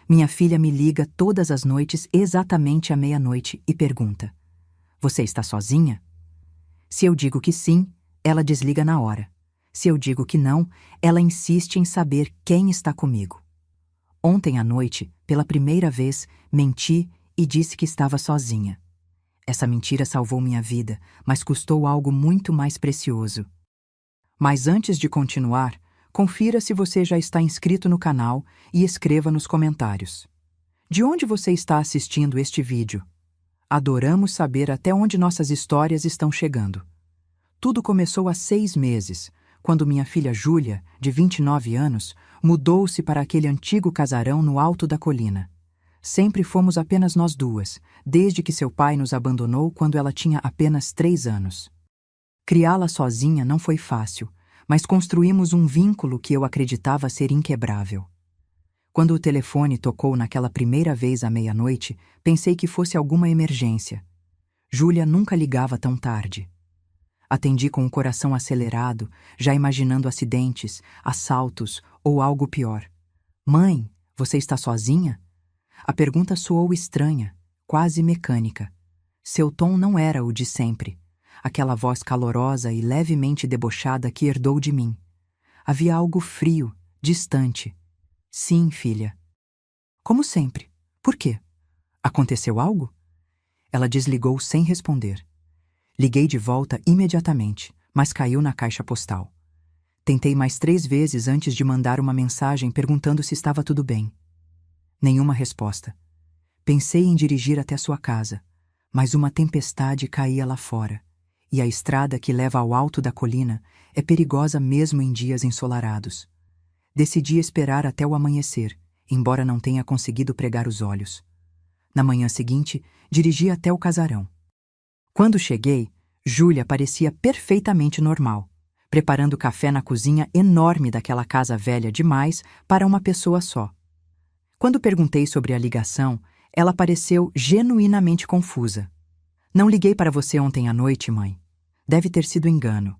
Minha filha me liga todas as noites exatamente à meia-noite e pergunta: "Você está sozinha?" Se eu digo que sim, ela desliga na hora. Se eu digo que não, ela insiste em saber quem está comigo. Ontem à noite, pela primeira vez, menti e disse que estava sozinha. Essa mentira salvou minha vida, mas custou algo muito mais precioso. Mas antes de continuar, confira se você já está inscrito no canal e escreva nos comentários. De onde você está assistindo este vídeo? Adoramos saber até onde nossas histórias estão chegando. Tudo começou há 6 meses, quando minha filha Júlia, de 29 anos, mudou-se para aquele antigo casarão no alto da colina. Sempre fomos apenas nós duas, desde que seu pai nos abandonou quando ela tinha apenas 3 anos. Criá-la sozinha não foi fácil, mas construímos um vínculo que eu acreditava ser inquebrável. Quando o telefone tocou naquela primeira vez à meia-noite, pensei que fosse alguma emergência. Júlia nunca ligava tão tarde. Atendi com o coração acelerado, já imaginando acidentes, assaltos ou algo pior. "Mãe, você está sozinha?" A pergunta soou estranha, quase mecânica. Seu tom não era o de sempre, aquela voz calorosa e levemente debochada que herdou de mim. Havia algo frio, distante. "Sim, filha." "Como sempre. Por quê? Aconteceu algo?" Ela desligou sem responder. Liguei de volta imediatamente, mas caiu na caixa postal. Tentei mais 3 vezes antes de mandar uma mensagem perguntando se estava tudo bem. Nenhuma resposta. Pensei em dirigir até sua casa, mas uma tempestade caía lá fora, e a estrada que leva ao alto da colina é perigosa mesmo em dias ensolarados. Decidi esperar até o amanhecer, embora não tenha conseguido pregar os olhos. Na manhã seguinte, dirigi até o casarão. Quando cheguei, Júlia parecia perfeitamente normal, preparando café na cozinha enorme daquela casa velha demais para uma pessoa só. Quando perguntei sobre a ligação, ela pareceu genuinamente confusa. "Não liguei para você ontem à noite, mãe. Deve ter sido engano."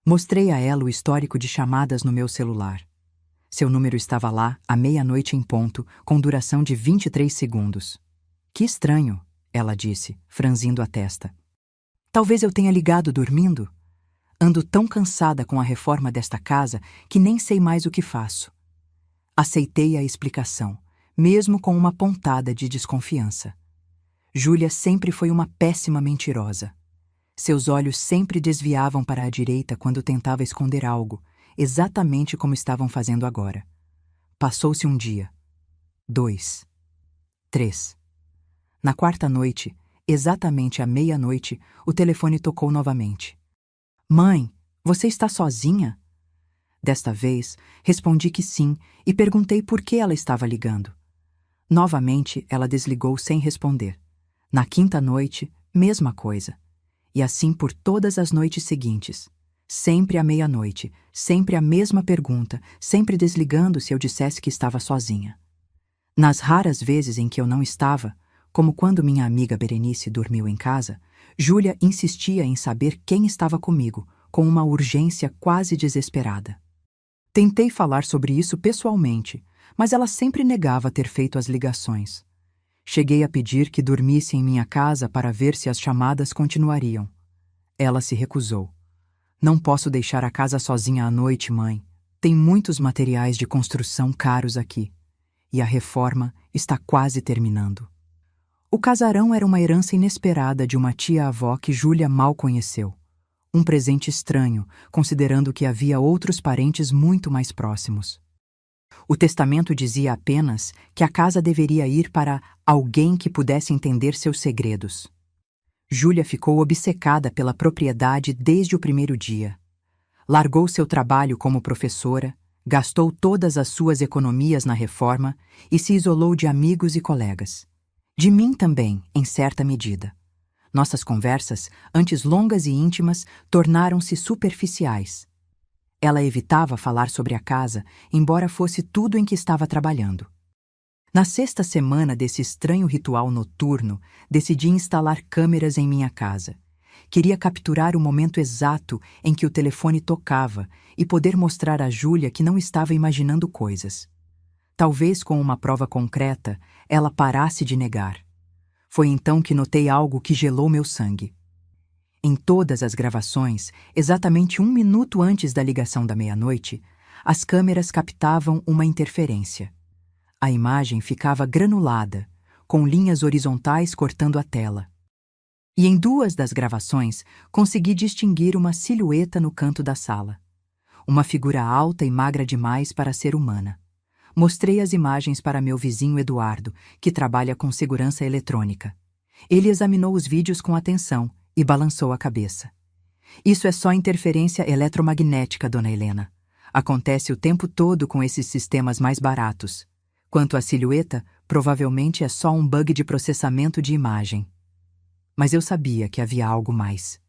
Mostrei a ela o histórico de chamadas no meu celular. Seu número estava lá, à meia-noite em ponto, com duração de 23 segundos. "Que estranho," ela disse, franzindo a testa. "Talvez eu tenha ligado dormindo. Ando tão cansada com a reforma desta casa que nem sei mais o que faço." Aceitei a explicação, mesmo com uma pontada de desconfiança. Júlia sempre foi uma péssima mentirosa. Seus olhos sempre desviavam para a direita quando tentava esconder algo, exatamente como estavam fazendo agora. Passou-se um dia, 2, 3. Na quarta noite, exatamente à meia-noite, o telefone tocou novamente. "Mãe, você está sozinha?" Desta vez, respondi que sim e perguntei por que ela estava ligando. Novamente, ela desligou sem responder. Na quinta noite, mesma coisa. E assim por todas as noites seguintes. Sempre à meia-noite, sempre a mesma pergunta, sempre desligando se eu dissesse que estava sozinha. Nas raras vezes em que eu não estava, como quando minha amiga Berenice dormiu em casa, Júlia insistia em saber quem estava comigo, com uma urgência quase desesperada. Tentei falar sobre isso pessoalmente, mas ela sempre negava ter feito as ligações. Cheguei a pedir que dormisse em minha casa para ver se as chamadas continuariam. Ela se recusou. "Não posso deixar a casa sozinha à noite, mãe. Tem muitos materiais de construção caros aqui. E a reforma está quase terminando." O casarão era uma herança inesperada de uma tia-avó que Júlia mal conheceu. Um presente estranho, considerando que havia outros parentes muito mais próximos. O testamento dizia apenas que a casa deveria ir para alguém que pudesse entender seus segredos. Júlia ficou obcecada pela propriedade desde o primeiro dia. Largou seu trabalho como professora, gastou todas as suas economias na reforma e se isolou de amigos e colegas. De mim também, em certa medida. Nossas conversas, antes longas e íntimas, tornaram-se superficiais. Ela evitava falar sobre a casa, embora fosse tudo em que estava trabalhando. Na sexta semana desse estranho ritual noturno, decidi instalar câmeras em minha casa. Queria capturar o momento exato em que o telefone tocava e poder mostrar a Júlia que não estava imaginando coisas. Talvez com uma prova concreta, ela parasse de negar. Foi então que notei algo que gelou meu sangue. Em todas as gravações, exatamente 1 minuto antes da ligação da meia-noite, as câmeras captavam uma interferência. A imagem ficava granulada, com linhas horizontais cortando a tela. E em 2 das gravações, consegui distinguir uma silhueta no canto da sala. Uma figura alta e magra demais para ser humana. Mostrei as imagens para meu vizinho Eduardo, que trabalha com segurança eletrônica. Ele examinou os vídeos com atenção e balançou a cabeça. Isso é só interferência eletromagnética, dona Helena. Acontece o tempo todo com esses sistemas mais baratos. Quanto à silhueta, provavelmente é só um bug de processamento de imagem. Mas eu sabia que havia algo mais.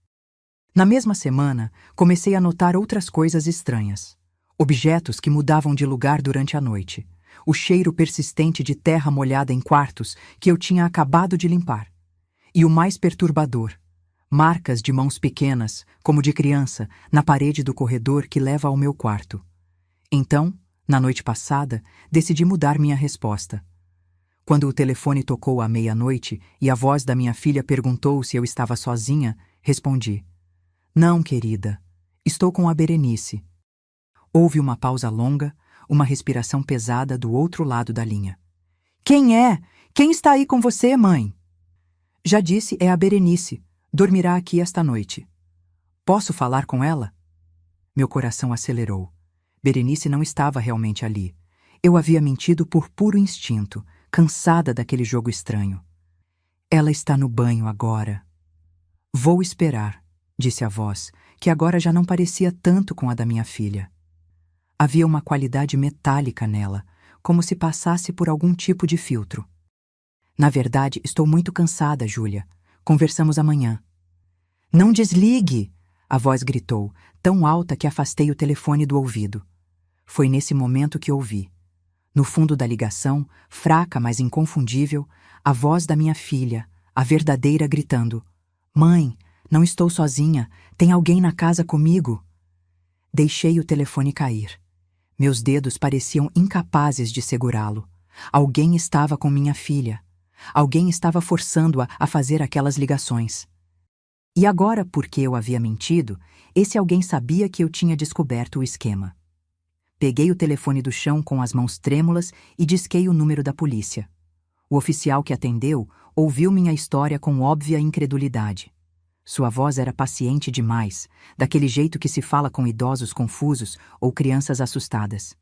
Na mesma semana, comecei a notar outras coisas estranhas. Objetos que mudavam de lugar durante a noite. O cheiro persistente de terra molhada em quartos que eu tinha acabado de limpar. E o mais perturbador, marcas de mãos pequenas, como de criança, na parede do corredor que leva ao meu quarto. Então, na noite passada, decidi mudar minha resposta. Quando o telefone tocou à meia-noite e a voz da minha filha perguntou se eu estava sozinha, respondi: "Não, querida, estou com a Berenice." Houve uma pausa longa, uma respiração pesada do outro lado da linha. "Quem é? Quem está aí com você, mãe?" "Já disse, é a Berenice. Dormirá aqui esta noite." "Posso falar com ela?" Meu coração acelerou. Berenice não estava realmente ali. Eu havia mentido por puro instinto, cansada daquele jogo estranho. "Ela está no banho agora." "Vou esperar", disse a voz, que agora já não parecia tanto com a da minha filha. Havia uma qualidade metálica nela, como se passasse por algum tipo de filtro. "Na verdade, estou muito cansada, Júlia. Conversamos amanhã." "Não desligue!" a voz gritou, tão alta que afastei o telefone do ouvido. Foi nesse momento que ouvi. No fundo da ligação, fraca, mas inconfundível, a voz da minha filha, a verdadeira, gritando: "Mãe, não estou sozinha. Tem alguém na casa comigo." Deixei o telefone cair. Meus dedos pareciam incapazes de segurá-lo. Alguém estava com minha filha. Alguém estava forçando-a a fazer aquelas ligações. E agora, porque eu havia mentido, esse alguém sabia que eu tinha descoberto o esquema. Peguei o telefone do chão com as mãos trêmulas e disquei o número da polícia. O oficial que atendeu ouviu minha história com óbvia incredulidade. Sua voz era paciente demais, daquele jeito que se fala com idosos confusos ou crianças assustadas.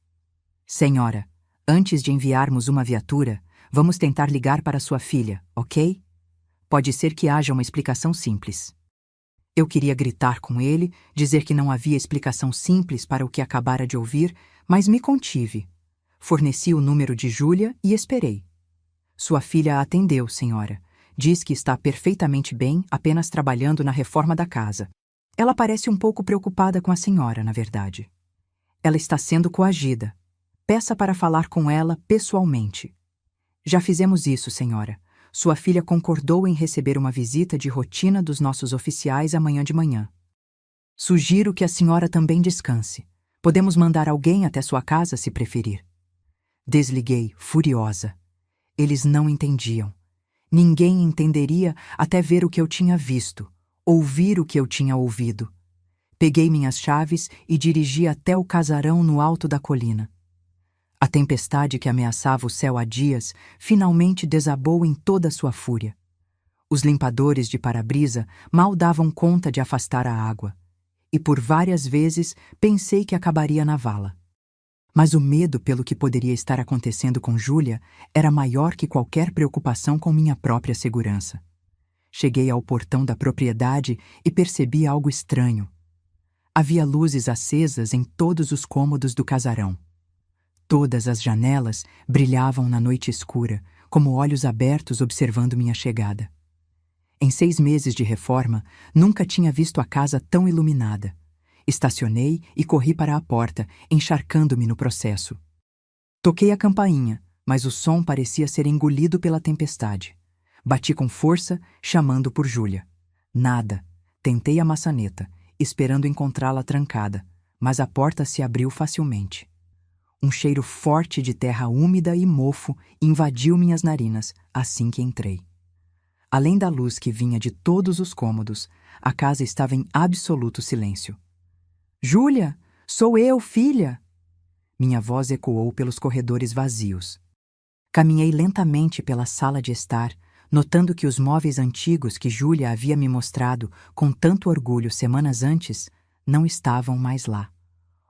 "Senhora, antes de enviarmos uma viatura, vamos tentar ligar para sua filha, ok? Pode ser que haja uma explicação simples." Eu queria gritar com ele, dizer que não havia explicação simples para o que acabara de ouvir, mas me contive. Forneci o número de Júlia e esperei. "Sua filha a atendeu, senhora. Diz que está perfeitamente bem, apenas trabalhando na reforma da casa. Ela parece um pouco preocupada com a senhora, na verdade. Ela está sendo coagida. Peça para falar com ela pessoalmente." "Já fizemos isso, senhora. Sua filha concordou em receber uma visita de rotina dos nossos oficiais amanhã de manhã. Sugiro que a senhora também descanse. Podemos mandar alguém até sua casa, se preferir." Desliguei, furiosa. Eles não entendiam. Ninguém entenderia até ver o que eu tinha visto, ouvir o que eu tinha ouvido. Peguei minhas chaves e dirigi até o casarão no alto da colina. A tempestade que ameaçava o céu há dias finalmente desabou em toda a sua fúria. Os limpadores de para-brisa mal davam conta de afastar a água, e por várias vezes pensei que acabaria na vala. Mas o medo pelo que poderia estar acontecendo com Júlia era maior que qualquer preocupação com minha própria segurança. Cheguei ao portão da propriedade e percebi algo estranho. Havia luzes acesas em todos os cômodos do casarão. Todas as janelas brilhavam na noite escura, como olhos abertos observando minha chegada. Em 6 meses de reforma, nunca tinha visto a casa tão iluminada. Estacionei e corri para a porta, encharcando-me no processo. Toquei a campainha, mas o som parecia ser engolido pela tempestade. Bati com força, chamando por Júlia. Nada. Tentei a maçaneta, esperando encontrá-la trancada, mas a porta se abriu facilmente. Um cheiro forte de terra úmida e mofo invadiu minhas narinas assim que entrei. Além da luz que vinha de todos os cômodos, a casa estava em absoluto silêncio. Júlia, sou eu, filha! Minha voz ecoou pelos corredores vazios. Caminhei lentamente pela sala de estar, notando que os móveis antigos que Júlia havia me mostrado com tanto orgulho semanas antes não estavam mais lá.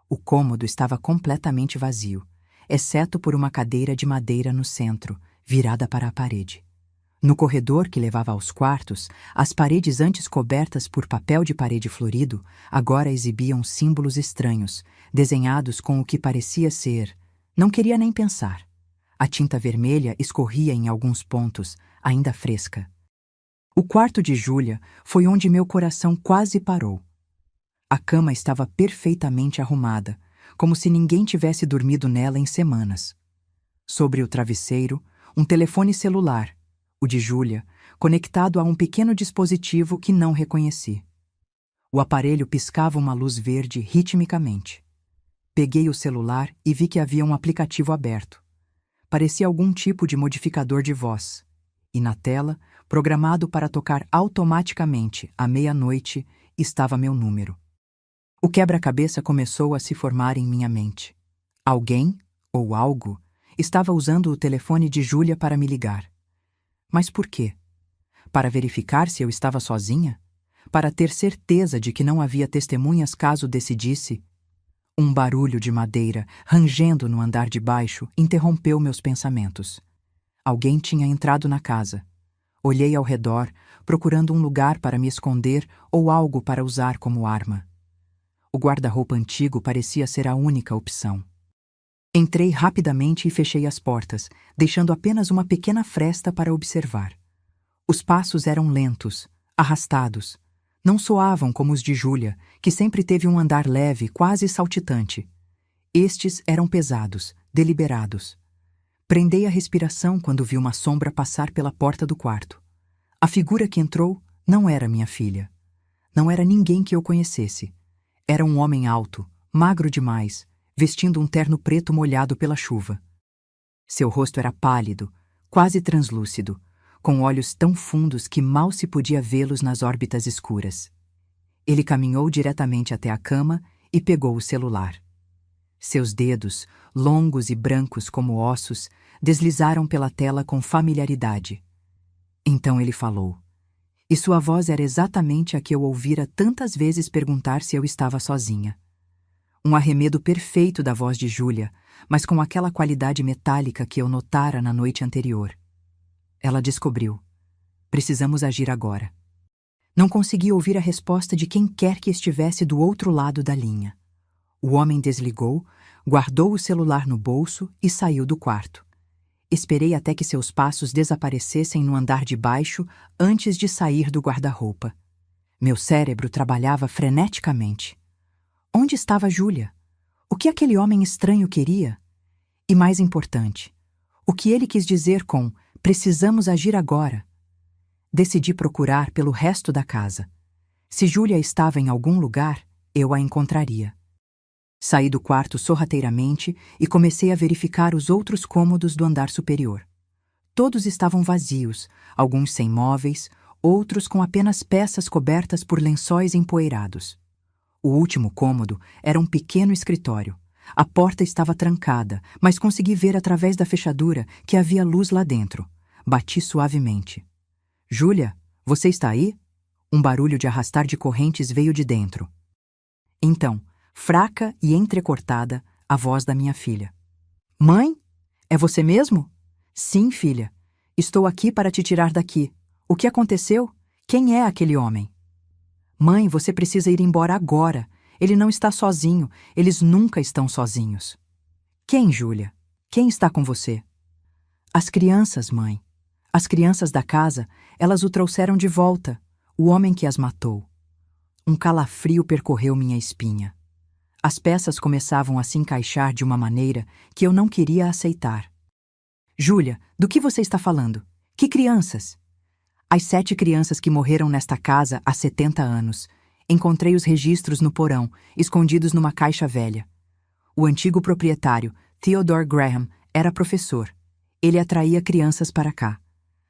O cômodo estava completamente vazio, exceto por uma cadeira de madeira no centro, virada para a parede. No corredor que levava aos quartos, as paredes antes cobertas por papel de parede florido agora exibiam símbolos estranhos, desenhados com o que parecia ser... Não queria nem pensar. A tinta vermelha escorria em alguns pontos, ainda fresca. O quarto de Júlia foi onde meu coração quase parou. A cama estava perfeitamente arrumada, como se ninguém tivesse dormido nela em semanas. Sobre o travesseiro, um telefone celular, o de Júlia, conectado a um pequeno dispositivo que não reconheci. O aparelho piscava uma luz verde ritmicamente. Peguei o celular e vi que havia um aplicativo aberto. Parecia algum tipo de modificador de voz. E na tela, programado para tocar automaticamente à meia-noite, estava meu número. O quebra-cabeça começou a se formar em minha mente. Alguém, ou algo, estava usando o telefone de Júlia para me ligar. Mas por quê? Para verificar se eu estava sozinha? Para ter certeza de que não havia testemunhas caso decidisse? Um barulho de madeira, rangendo no andar de baixo, interrompeu meus pensamentos. Alguém tinha entrado na casa. Olhei ao redor, procurando um lugar para me esconder ou algo para usar como arma. O guarda-roupa antigo parecia ser a única opção. Entrei rapidamente e fechei as portas, deixando apenas uma pequena fresta para observar. Os passos eram lentos, arrastados. Não soavam como os de Júlia, que sempre teve um andar leve, quase saltitante. Estes eram pesados, deliberados. Prendei a respiração quando vi uma sombra passar pela porta do quarto. A figura que entrou não era minha filha. Não era ninguém que eu conhecesse. Era um homem alto, magro demais, vestindo um terno preto molhado pela chuva. Seu rosto era pálido, quase translúcido, com olhos tão fundos que mal se podia vê-los nas órbitas escuras. Ele caminhou diretamente até a cama e pegou o celular. Seus dedos, longos e brancos como ossos, deslizaram pela tela com familiaridade. Então ele falou. E sua voz era exatamente a que eu ouvira tantas vezes perguntar se eu estava sozinha. Um arremedo perfeito da voz de Júlia, mas com aquela qualidade metálica que eu notara na noite anterior. Ela descobriu. Precisamos agir agora. Não consegui ouvir a resposta de quem quer que estivesse do outro lado da linha. O homem desligou, guardou o celular no bolso e saiu do quarto. Esperei até que seus passos desaparecessem no andar de baixo antes de sair do guarda-roupa. Meu cérebro trabalhava freneticamente. Onde estava Júlia? O que aquele homem estranho queria? E mais importante, o que ele quis dizer com "precisamos agir agora"? Decidi procurar pelo resto da casa. Se Júlia estava em algum lugar, eu a encontraria. Saí do quarto sorrateiramente e comecei a verificar os outros cômodos do andar superior. Todos estavam vazios, alguns sem móveis, outros com apenas peças cobertas por lençóis empoeirados. O último cômodo era um pequeno escritório. A porta estava trancada, mas consegui ver através da fechadura que havia luz lá dentro. Bati suavemente. Júlia, você está aí? Um barulho de arrastar de correntes veio de dentro. Então, fraca e entrecortada, a voz da minha filha. Mãe? É você mesmo? Sim, filha. Estou aqui para te tirar daqui. O que aconteceu? Quem é aquele homem? Mãe, você precisa ir embora agora. Ele não está sozinho. Eles nunca estão sozinhos. Quem, Júlia? Quem está com você? As crianças, mãe. As crianças da casa, elas o trouxeram de volta. O homem que as matou. Um calafrio percorreu minha espinha. As peças começavam a se encaixar de uma maneira que eu não queria aceitar. Júlia, do que você está falando? Que crianças? As 7 crianças que morreram nesta casa há 70 anos. Encontrei os registros no porão, escondidos numa caixa velha. O antigo proprietário, Theodore Graham era professor. Ele atraía crianças para cá.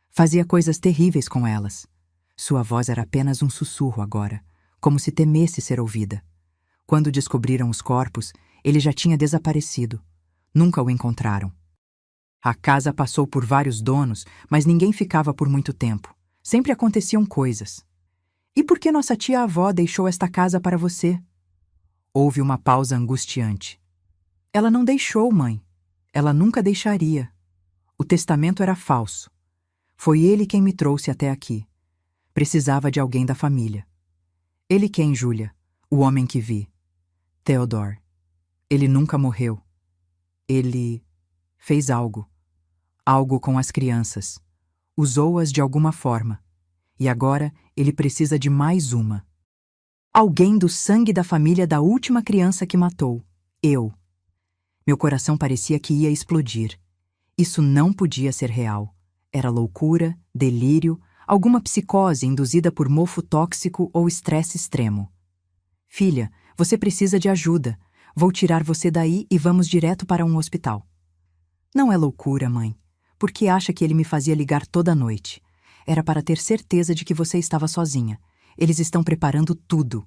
Fazia coisas terríveis com elas. Sua voz era apenas um sussurro agora, como se temesse ser ouvida. Quando descobriram os corpos, ele já tinha desaparecido. Nunca o encontraram. A casa passou por vários donos, mas ninguém ficava por muito tempo. Sempre aconteciam coisas. E por que nossa tia-avó deixou esta casa para você? Houve uma pausa angustiante. Ela não deixou, mãe. Ela nunca deixaria. O testamento era falso. Foi ele quem me trouxe até aqui. Precisava de alguém da família. Ele quem, Julia? O homem que vi. Theodore. Ele nunca morreu. Ele fez algo. Algo com as crianças. Usou-as de alguma forma. E agora ele precisa de mais uma. Alguém do sangue da família da última criança que matou. Eu. Meu coração parecia que ia explodir. Isso não podia ser real. Era loucura, delírio, alguma psicose induzida por mofo tóxico ou estresse extremo. Filha, você precisa de ajuda. Vou tirar você daí e vamos direto para um hospital. Não é loucura, mãe. Por que acha que ele me fazia ligar toda noite? Era para ter certeza de que você estava sozinha. Eles estão preparando tudo.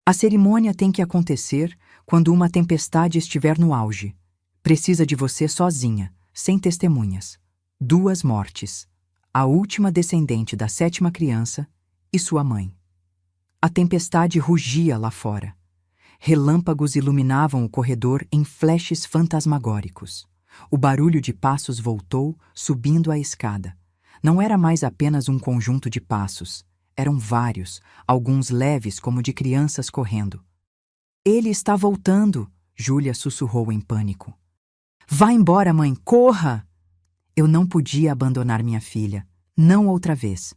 A cerimônia tem que acontecer quando uma tempestade estiver no auge. Precisa de você sozinha, sem testemunhas. 2 mortes. A última descendente da 7ª criança e sua mãe. A tempestade rugia lá fora. Relâmpagos iluminavam o corredor em flashes fantasmagóricos. O barulho de passos voltou, subindo a escada. Não era mais apenas um conjunto de passos. Eram vários, alguns leves como de crianças correndo. Ele está voltando, Julia sussurrou em pânico. Vá embora, mãe, corra! Eu não podia abandonar minha filha, não outra vez.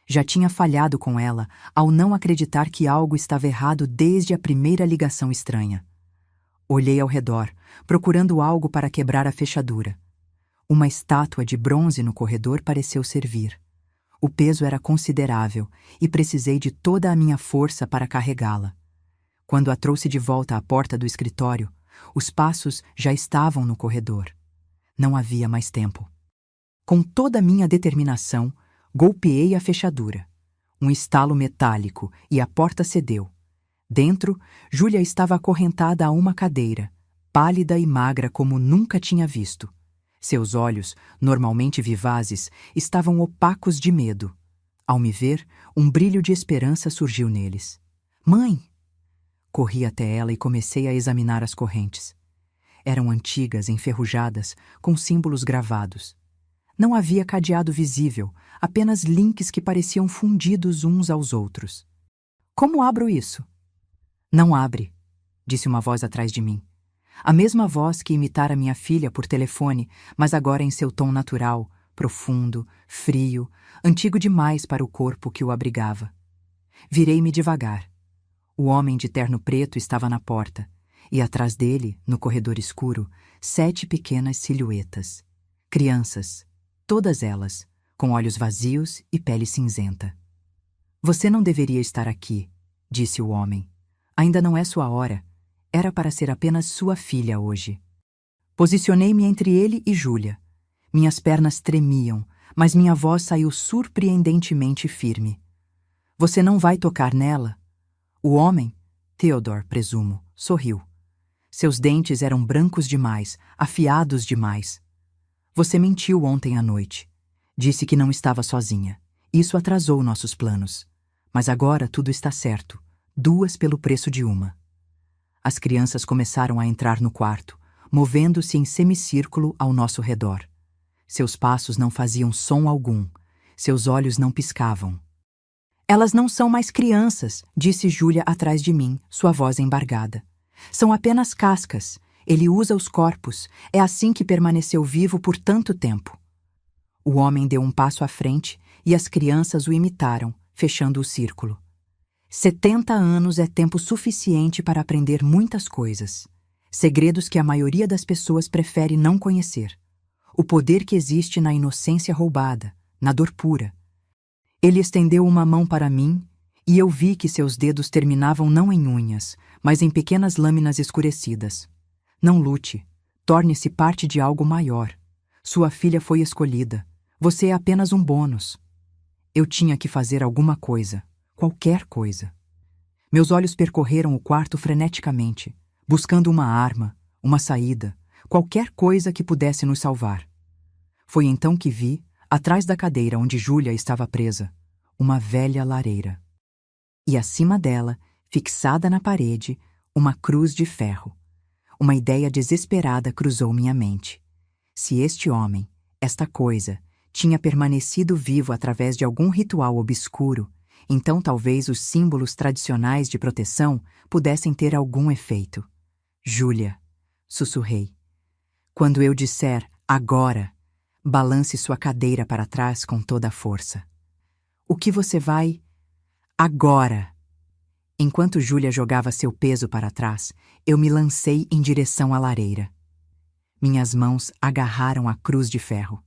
Já tinha falhado com ela ao não acreditar que algo estava errado desde a primeira ligação estranha. Olhei ao redor, procurando algo para quebrar a fechadura. Uma estátua de bronze no corredor pareceu servir. O peso era considerável e precisei de toda a minha força para carregá-la. Quando a trouxe de volta à porta do escritório, os passos já estavam no corredor. Não havia mais tempo. Com toda a minha determinação, golpeei a fechadura. Um estalo metálico e a porta cedeu. Dentro, Julia estava acorrentada a uma cadeira, pálida e magra como nunca tinha visto. Seus olhos, normalmente vivazes, estavam opacos de medo. Ao me ver, um brilho de esperança surgiu neles. Mãe! Corri até ela e comecei a examinar as correntes. Eram antigas, enferrujadas, com símbolos gravados. Não havia cadeado visível, apenas links que pareciam fundidos uns aos outros. Como abro isso? Não abre, disse uma voz atrás de mim. A mesma voz que imitara minha filha por telefone, mas agora em seu tom natural, profundo, frio, antigo demais para o corpo que o abrigava. Virei-me devagar. O homem de terno preto estava na porta, e atrás dele, no corredor escuro, 7 pequenas silhuetas. Crianças, todas elas, com olhos vazios e pele cinzenta. Você não deveria estar aqui, disse o homem. Ainda não é sua hora. Era para ser apenas sua filha hoje. Posicionei-me entre ele e Julia. Minhas pernas tremiam, mas minha voz saiu surpreendentemente firme. Você não vai tocar nela? O homem, Theodore, presumo, sorriu. Seus dentes eram brancos demais, afiados demais. Você mentiu ontem à noite. Disse que não estava sozinha. Isso atrasou nossos planos. Mas agora tudo está certo. 2 pelo preço de uma. As crianças começaram a entrar no quarto, movendo-se em semicírculo ao nosso redor. Seus passos não faziam som algum. Seus olhos não piscavam. Elas não são mais crianças, disse Julia atrás de mim, sua voz embargada. São apenas cascas. Ele usa os corpos. É assim que permaneceu vivo por tanto tempo. O homem deu um passo à frente e as crianças o imitaram, fechando o círculo. 70 anos é tempo suficiente para aprender muitas coisas. Segredos que a maioria das pessoas prefere não conhecer. O poder que existe na inocência roubada, na dor pura. Ele estendeu uma mão para mim e eu vi que seus dedos terminavam não em unhas, mas em pequenas lâminas escurecidas. Não lute. Torne-se parte de algo maior. Sua filha foi escolhida. Você é apenas um bônus. Eu tinha que fazer alguma coisa. Qualquer coisa. Meus olhos percorreram o quarto freneticamente, buscando uma arma, uma saída, qualquer coisa que pudesse nos salvar. Foi então que vi, atrás da cadeira onde Júlia estava presa, uma velha lareira. E acima dela, fixada na parede, uma cruz de ferro. Uma ideia desesperada cruzou minha mente. Se este homem, esta coisa, tinha permanecido vivo através de algum ritual obscuro, então talvez os símbolos tradicionais de proteção pudessem ter algum efeito. Júlia, sussurrei. Quando eu disser agora, balance sua cadeira para trás com toda a força. O que você vai... Agora! Enquanto Júlia jogava seu peso para trás, eu me lancei em direção à lareira. Minhas mãos agarraram a cruz de ferro.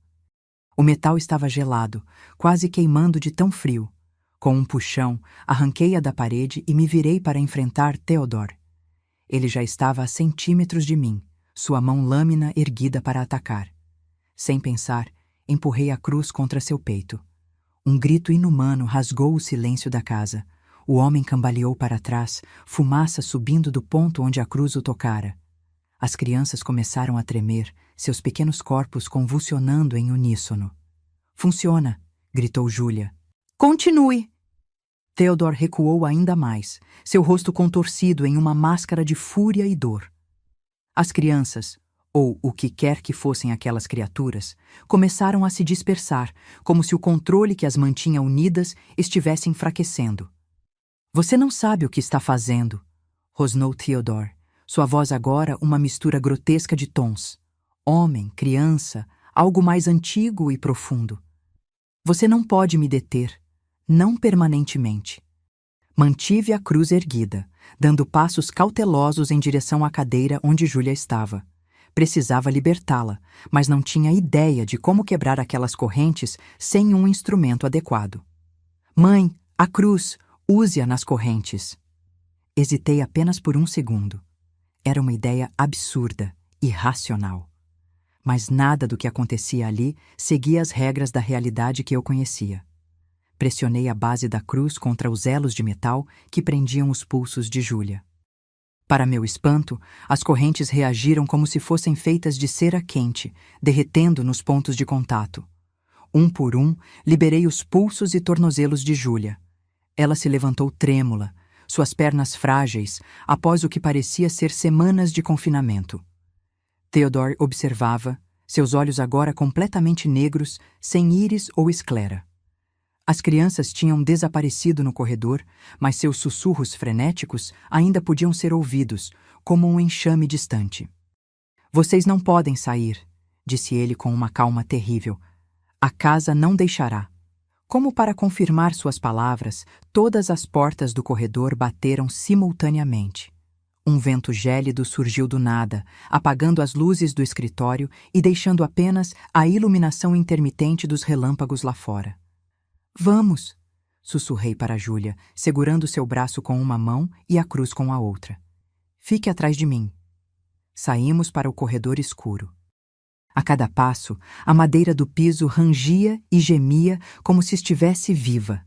O metal estava gelado, quase queimando de tão frio. Com um puxão, arranquei-a da parede e me virei para enfrentar Theodore. Ele já estava a centímetros de mim, sua mão lâmina erguida para atacar. Sem pensar, empurrei a cruz contra seu peito. Um grito inumano rasgou o silêncio da casa. O homem cambaleou para trás, fumaça subindo do ponto onde a cruz o tocara. As crianças começaram a tremer, seus pequenos corpos convulsionando em uníssono. Funciona! Gritou Júlia. Continue! Theodore recuou ainda mais, seu rosto contorcido em uma máscara de fúria e dor. As crianças, ou o que quer que fossem aquelas criaturas, começaram a se dispersar, como se o controle que as mantinha unidas estivesse enfraquecendo. Você não sabe o que está fazendo, rosnou Theodore, sua voz agora uma mistura grotesca de tons. Homem, criança, algo mais antigo e profundo. Você não pode me deter, não permanentemente. Mantive a cruz erguida, dando passos cautelosos em direção à cadeira onde Júlia estava. Precisava libertá-la, mas não tinha ideia de como quebrar aquelas correntes sem um instrumento adequado. Mãe, a cruz, use-a nas correntes. Hesitei apenas por um segundo. Era uma ideia absurda, irracional. Mas nada do que acontecia ali seguia as regras da realidade que eu conhecia. Pressionei a base da cruz contra os elos de metal que prendiam os pulsos de Júlia. Para meu espanto, as correntes reagiram como se fossem feitas de cera quente, derretendo nos pontos de contato. Um por um, liberei os pulsos e tornozelos de Júlia. Ela se levantou trêmula, suas pernas frágeis, após o que parecia ser semanas de confinamento. Theodore observava, seus olhos agora completamente negros, sem íris ou esclera. As crianças tinham desaparecido no corredor, mas seus sussurros frenéticos ainda podiam ser ouvidos, como um enxame distante. Vocês não podem sair, disse ele com uma calma terrível. A casa não deixará. Como para confirmar suas palavras, todas as portas do corredor bateram simultaneamente. Um vento gélido surgiu do nada, apagando as luzes do escritório e deixando apenas a iluminação intermitente dos relâmpagos lá fora. Vamos! Sussurrei para Júlia, segurando seu braço com uma mão e a cruz com a outra. Fique atrás de mim. Saímos para o corredor escuro. A cada passo, a madeira do piso rangia e gemia como se estivesse viva.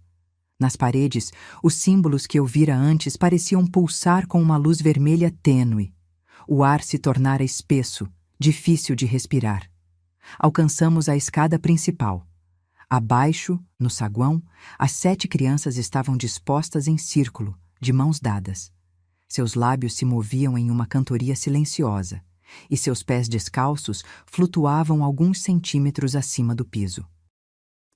Nas paredes, os símbolos que eu vira antes pareciam pulsar com uma luz vermelha tênue. O ar se tornara espesso, difícil de respirar. Alcançamos a escada principal. Abaixo, no saguão, as 7 crianças estavam dispostas em círculo, de mãos dadas. Seus lábios se moviam em uma cantoria silenciosa, e seus pés descalços flutuavam alguns centímetros acima do piso.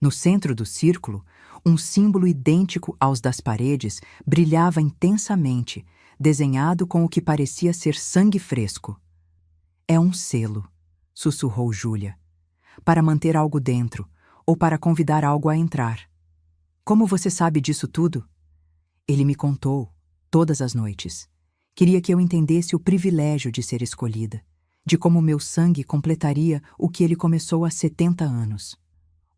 No centro do círculo, um símbolo idêntico aos das paredes brilhava intensamente, desenhado com o que parecia ser sangue fresco. É um selo, sussurrou Júlia, para manter algo dentro, ou para convidar algo a entrar. Como você sabe disso tudo? Ele me contou, todas as noites. Queria que eu entendesse o privilégio de ser escolhida, de como meu sangue completaria o que ele começou há 70 anos.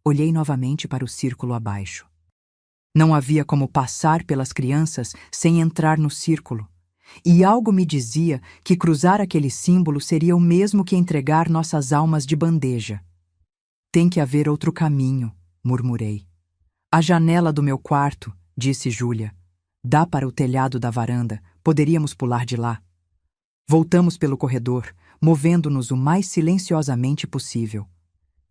Olhei novamente para o círculo abaixo. Não havia como passar pelas crianças sem entrar no círculo. E algo me dizia que cruzar aquele símbolo seria o mesmo que entregar nossas almas de bandeja. Tem que haver outro caminho, murmurei. A janela do meu quarto, disse Júlia. Dá para o telhado da varanda, poderíamos pular de lá. Voltamos pelo corredor, movendo-nos o mais silenciosamente possível.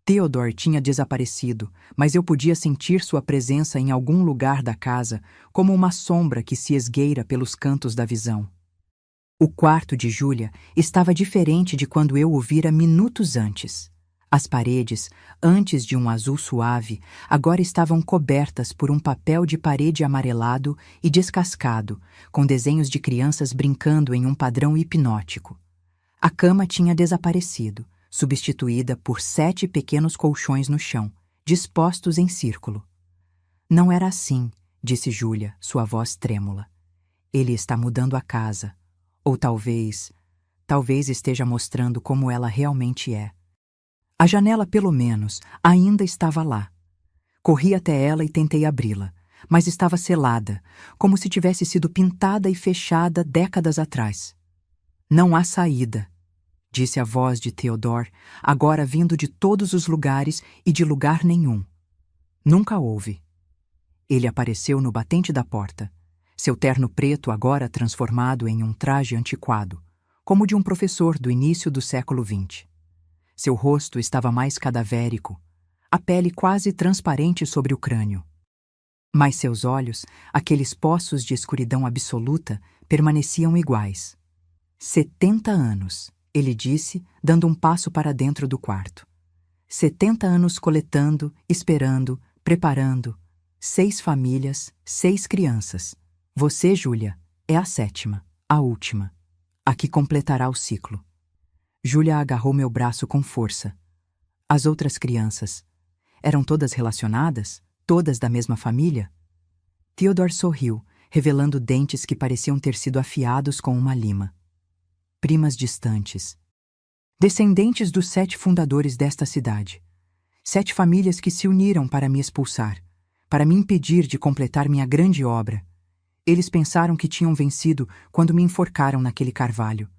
Theodore tinha desaparecido, mas eu podia sentir sua presença em algum lugar da casa, como uma sombra que se esgueira pelos cantos da visão. O quarto de Júlia estava diferente de quando eu o vira minutos antes. As paredes, antes de um azul suave, agora estavam cobertas por um papel de parede amarelado e descascado, com desenhos de crianças brincando em um padrão hipnótico. A cama tinha desaparecido, substituída por 7 pequenos colchões no chão, dispostos em círculo. Não era assim, disse Júlia, sua voz trêmula. Ele está mudando a casa. Ou talvez esteja mostrando como ela realmente é. A janela, pelo menos, ainda estava lá. Corri até ela e tentei abri-la, mas estava selada, como se tivesse sido pintada e fechada décadas atrás. Não há saída, disse a voz de Theodore, agora vindo de todos os lugares e de lugar nenhum. Nunca houve. Ele apareceu no batente da porta, seu terno preto agora transformado em um traje antiquado, como de um professor do início do século XX. Seu rosto estava mais cadavérico, a pele quase transparente sobre o crânio. Mas seus olhos, aqueles poços de escuridão absoluta, permaneciam iguais. 70 anos, ele disse, dando um passo para dentro do quarto. 70 anos coletando, esperando, preparando. 6 famílias, 6 crianças. Você, Júlia, é a 7ª, a última, a que completará o ciclo. Júlia agarrou meu braço com força. As outras crianças, eram todas relacionadas? Todas da mesma família? Theodore sorriu, revelando dentes que pareciam ter sido afiados com uma lima. Primas distantes. Descendentes dos 7 fundadores desta cidade. 7 famílias que se uniram para me expulsar, para me impedir de completar minha grande obra. Eles pensaram que tinham vencido quando me enforcaram naquele carvalho.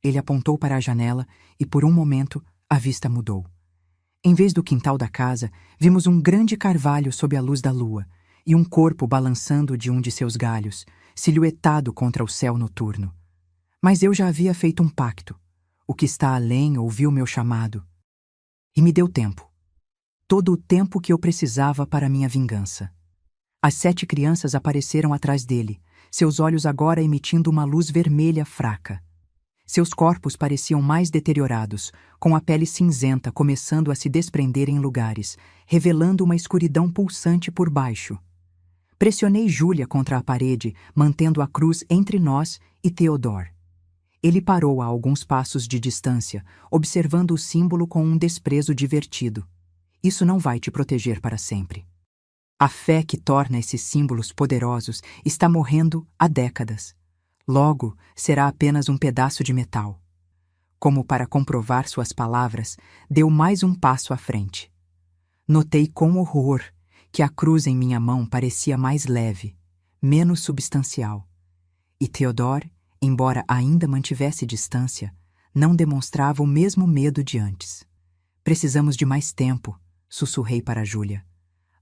Ele apontou para a janela e, por um momento, a vista mudou. Em vez do quintal da casa, vimos um grande carvalho sob a luz da lua e um corpo balançando de um de seus galhos, silhuetado contra o céu noturno. Mas eu já havia feito um pacto. O que está além ouviu meu chamado. E me deu tempo. Todo o tempo que eu precisava para minha vingança. As 7 crianças apareceram atrás dele, seus olhos agora emitindo uma luz vermelha fraca. Seus corpos pareciam mais deteriorados, com a pele cinzenta começando a se desprender em lugares, revelando uma escuridão pulsante por baixo. Pressionei Júlia contra a parede, mantendo a cruz entre nós e Theodore. Ele parou a alguns passos de distância, observando o símbolo com um desprezo divertido. Isso não vai te proteger para sempre. A fé que torna esses símbolos poderosos está morrendo há décadas. Logo, será apenas um pedaço de metal. Como para comprovar suas palavras, deu mais um passo à frente. Notei com horror que a cruz em minha mão parecia mais leve, menos substancial. E Theodore, embora ainda mantivesse distância, não demonstrava o mesmo medo de antes. Precisamos de mais tempo, sussurrei para Júlia.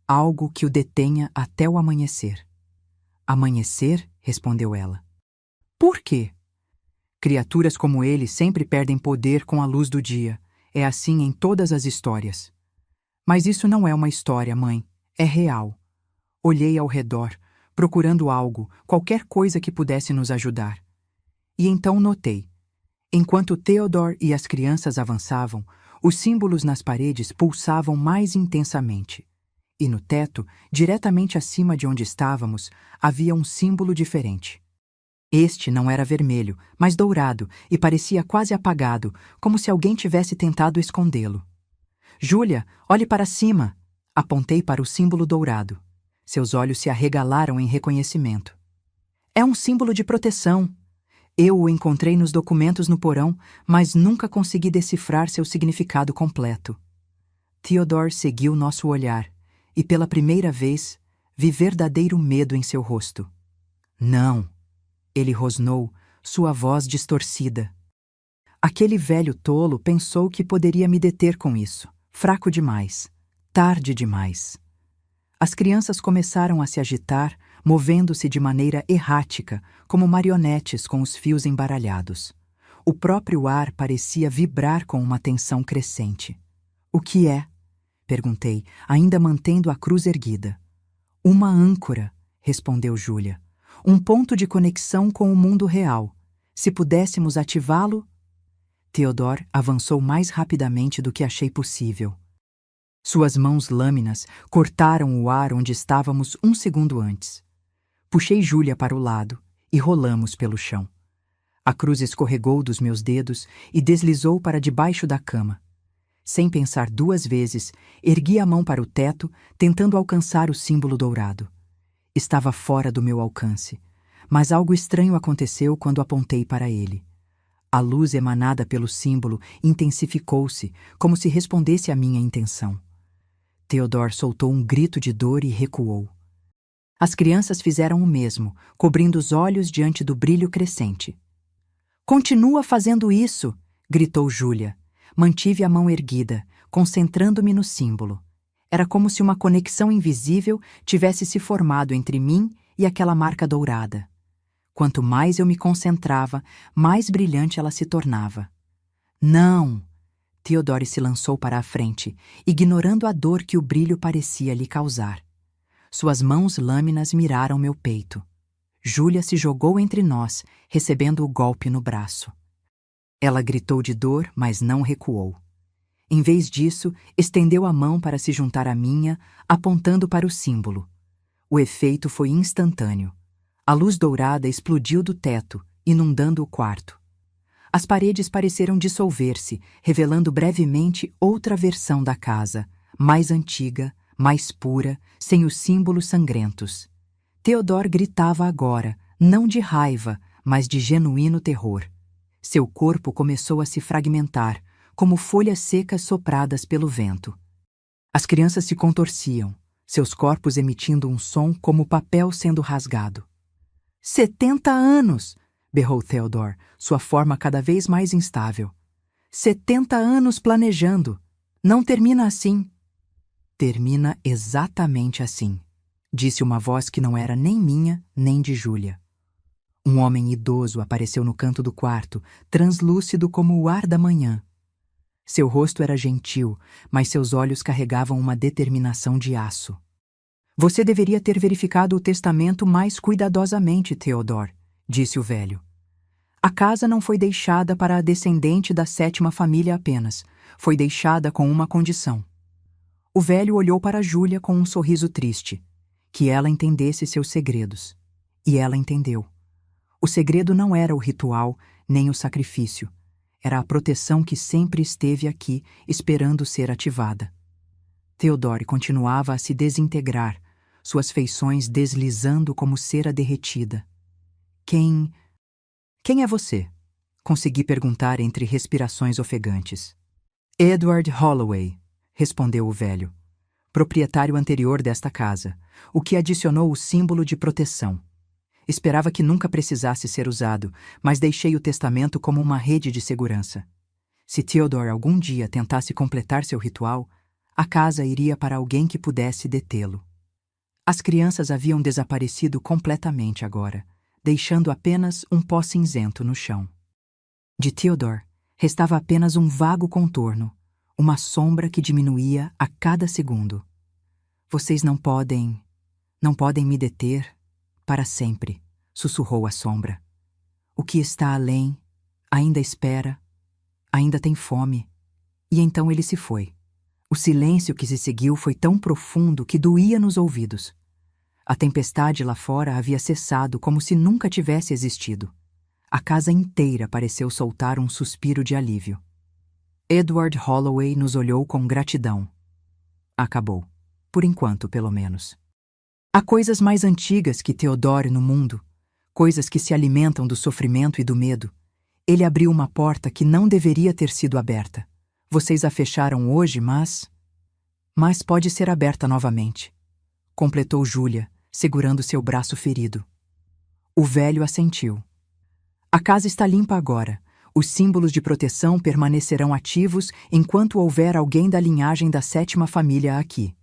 Algo que o detenha até o amanhecer. Amanhecer? Respondeu ela. Por quê? Criaturas como ele sempre perdem poder com a luz do dia. É assim em todas as histórias. Mas isso não é uma história, mãe. É real. Olhei ao redor, procurando algo, qualquer coisa que pudesse nos ajudar. E então notei. Enquanto Theodore e as crianças avançavam, os símbolos nas paredes pulsavam mais intensamente. E no teto, diretamente acima de onde estávamos, havia um símbolo diferente. Este não era vermelho, mas dourado, e parecia quase apagado, como se alguém tivesse tentado escondê-lo. Júlia, olhe para cima! Apontei para o símbolo dourado. Seus olhos se arregalaram em reconhecimento. É um símbolo de proteção. Eu o encontrei nos documentos no porão, mas nunca consegui decifrar seu significado completo. Theodore seguiu nosso olhar, e pela primeira vez, vi verdadeiro medo em seu rosto. Não! Ele rosnou, sua voz distorcida. Aquele velho tolo pensou que poderia me deter com isso. Fraco demais. Tarde demais. As crianças começaram a se agitar, movendo-se de maneira errática, como marionetes com os fios embaralhados. O próprio ar parecia vibrar com uma tensão crescente. "O que é?" perguntei, ainda mantendo a cruz erguida. "Uma âncora", respondeu Júlia. "Um ponto de conexão com o mundo real. Se pudéssemos ativá-lo..." Theodore avançou mais rapidamente do que achei possível. Suas mãos lâminas cortaram o ar onde estávamos um segundo antes. Puxei Júlia para o lado e rolamos pelo chão. A cruz escorregou dos meus dedos e deslizou para debaixo da cama. Sem pensar duas vezes, ergui a mão para o teto, tentando alcançar o símbolo dourado. Estava fora do meu alcance, mas algo estranho aconteceu quando apontei para ele. A luz emanada pelo símbolo intensificou-se, como se respondesse à minha intenção. Theodore soltou um grito de dor e recuou. As crianças fizeram o mesmo, cobrindo os olhos diante do brilho crescente. "Continua fazendo isso!" gritou Júlia. Mantive a mão erguida, concentrando-me no símbolo. Era como se uma conexão invisível tivesse se formado entre mim e aquela marca dourada. Quanto mais eu me concentrava, mais brilhante ela se tornava. "Não!" Theodore se lançou para a frente, ignorando a dor que o brilho parecia lhe causar. Suas mãos lâminas miraram meu peito. Júlia se jogou entre nós, recebendo o golpe no braço. Ela gritou de dor, mas não recuou. Em vez disso, estendeu a mão para se juntar à minha, apontando para o símbolo. O efeito foi instantâneo. A luz dourada explodiu do teto, inundando o quarto. As paredes pareceram dissolver-se, revelando brevemente outra versão da casa, mais antiga, mais pura, sem os símbolos sangrentos. Theodore gritava agora, não de raiva, mas de genuíno terror. Seu corpo começou a se fragmentar, como folhas secas sopradas pelo vento. As crianças se contorciam, seus corpos emitindo um som como papel sendo rasgado. 70 anos! Berrou Theodore, sua forma cada vez mais instável. 70 anos planejando. Não termina assim. Termina exatamente assim, disse uma voz que não era nem minha, nem de Júlia. Um homem idoso apareceu no canto do quarto, translúcido como o ar da manhã. Seu rosto era gentil, mas seus olhos carregavam uma determinação de aço. "Você deveria ter verificado o testamento mais cuidadosamente, Theodore", disse o velho. "A casa não foi deixada para a descendente da 7ª família apenas. Foi deixada com uma condição." O velho olhou para Júlia com um sorriso triste. Que ela entendesse seus segredos. E ela entendeu. O segredo não era o ritual, nem o sacrifício. Era a proteção que sempre esteve aqui, esperando ser ativada. Theodore continuava a se desintegrar, suas feições deslizando como cera derretida. Quem é você?" Consegui perguntar entre respirações ofegantes. "Edward Holloway", respondeu o velho. "Proprietário anterior desta casa, o que adicionou o símbolo de proteção. Esperava que nunca precisasse ser usado, mas deixei o testamento como uma rede de segurança. Se Theodore algum dia tentasse completar seu ritual, a casa iria para alguém que pudesse detê-lo." As crianças haviam desaparecido completamente agora, deixando apenas um pó cinzento no chão. De Theodore, restava apenas um vago contorno, uma sombra que diminuía a cada segundo. "Vocês não podem me deter para sempre", sussurrou a sombra. "O que está além ainda espera, ainda tem fome." E então ele se foi. O silêncio que se seguiu foi tão profundo que doía nos ouvidos. A tempestade lá fora havia cessado como se nunca tivesse existido. A casa inteira pareceu soltar um suspiro de alívio. Edward Holloway nos olhou com gratidão. Acabou. Por enquanto, pelo menos. Há coisas mais antigas que Theodore no mundo, coisas que se alimentam do sofrimento e do medo. Ele abriu uma porta que não deveria ter sido aberta. Vocês a fecharam hoje, mas pode ser aberta novamente, completou Júlia, segurando seu braço ferido. O velho assentiu. A casa está limpa agora. Os símbolos de proteção permanecerão ativos enquanto houver alguém da linhagem da 7ª família aqui.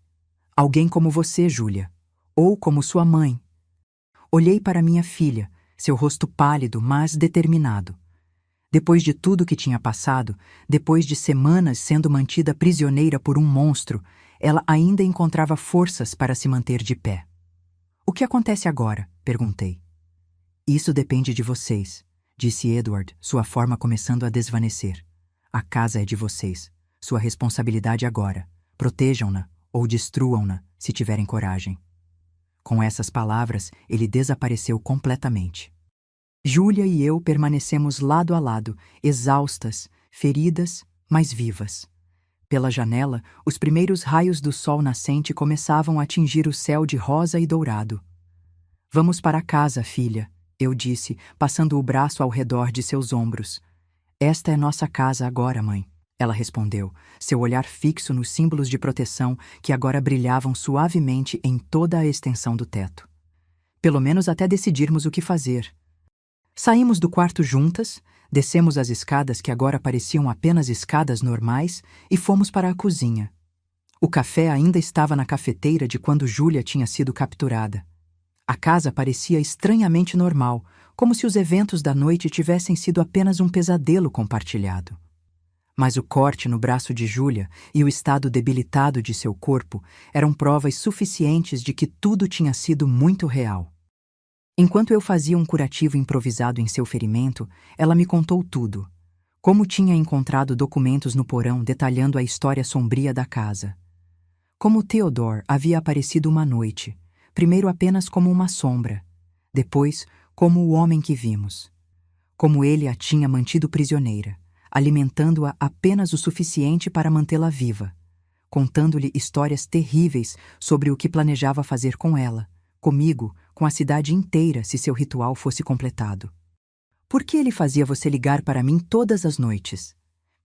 Alguém como você, Júlia. Ou como sua mãe. Olhei para minha filha, seu rosto pálido, mas determinado. Depois de tudo que tinha passado, depois de semanas sendo mantida prisioneira por um monstro, ela ainda encontrava forças para se manter de pé. O que acontece agora? Perguntei. Isso depende de vocês, disse Edward, sua forma começando a desvanecer. A casa é de vocês. Sua responsabilidade agora. Protejam-na ou destruam-na, se tiverem coragem. Com essas palavras, ele desapareceu completamente. Júlia e eu permanecemos lado a lado, exaustas, feridas, mas vivas. Pela janela, os primeiros raios do sol nascente começavam a atingir o céu de rosa e dourado. Vamos para casa, filha, eu disse, passando o braço ao redor de seus ombros. Esta é nossa casa agora, mãe, ela respondeu, seu olhar fixo nos símbolos de proteção que agora brilhavam suavemente em toda a extensão do teto. Pelo menos até decidirmos o que fazer. Saímos do quarto juntas, descemos as escadas que agora pareciam apenas escadas normais e fomos para a cozinha. O café ainda estava na cafeteira de quando Júlia tinha sido capturada. A casa parecia estranhamente normal, como se os eventos da noite tivessem sido apenas um pesadelo compartilhado. Mas o corte no braço de Júlia e o estado debilitado de seu corpo eram provas suficientes de que tudo tinha sido muito real. Enquanto eu fazia um curativo improvisado em seu ferimento, ela me contou tudo. Como tinha encontrado documentos no porão detalhando a história sombria da casa. Como Theodore havia aparecido uma noite, primeiro apenas como uma sombra, depois como o homem que vimos. Como ele a tinha mantido prisioneira, alimentando-a apenas o suficiente para mantê-la viva, contando-lhe histórias terríveis sobre o que planejava fazer com ela, comigo, com a cidade inteira se seu ritual fosse completado. Por que ele fazia você ligar para mim todas as noites?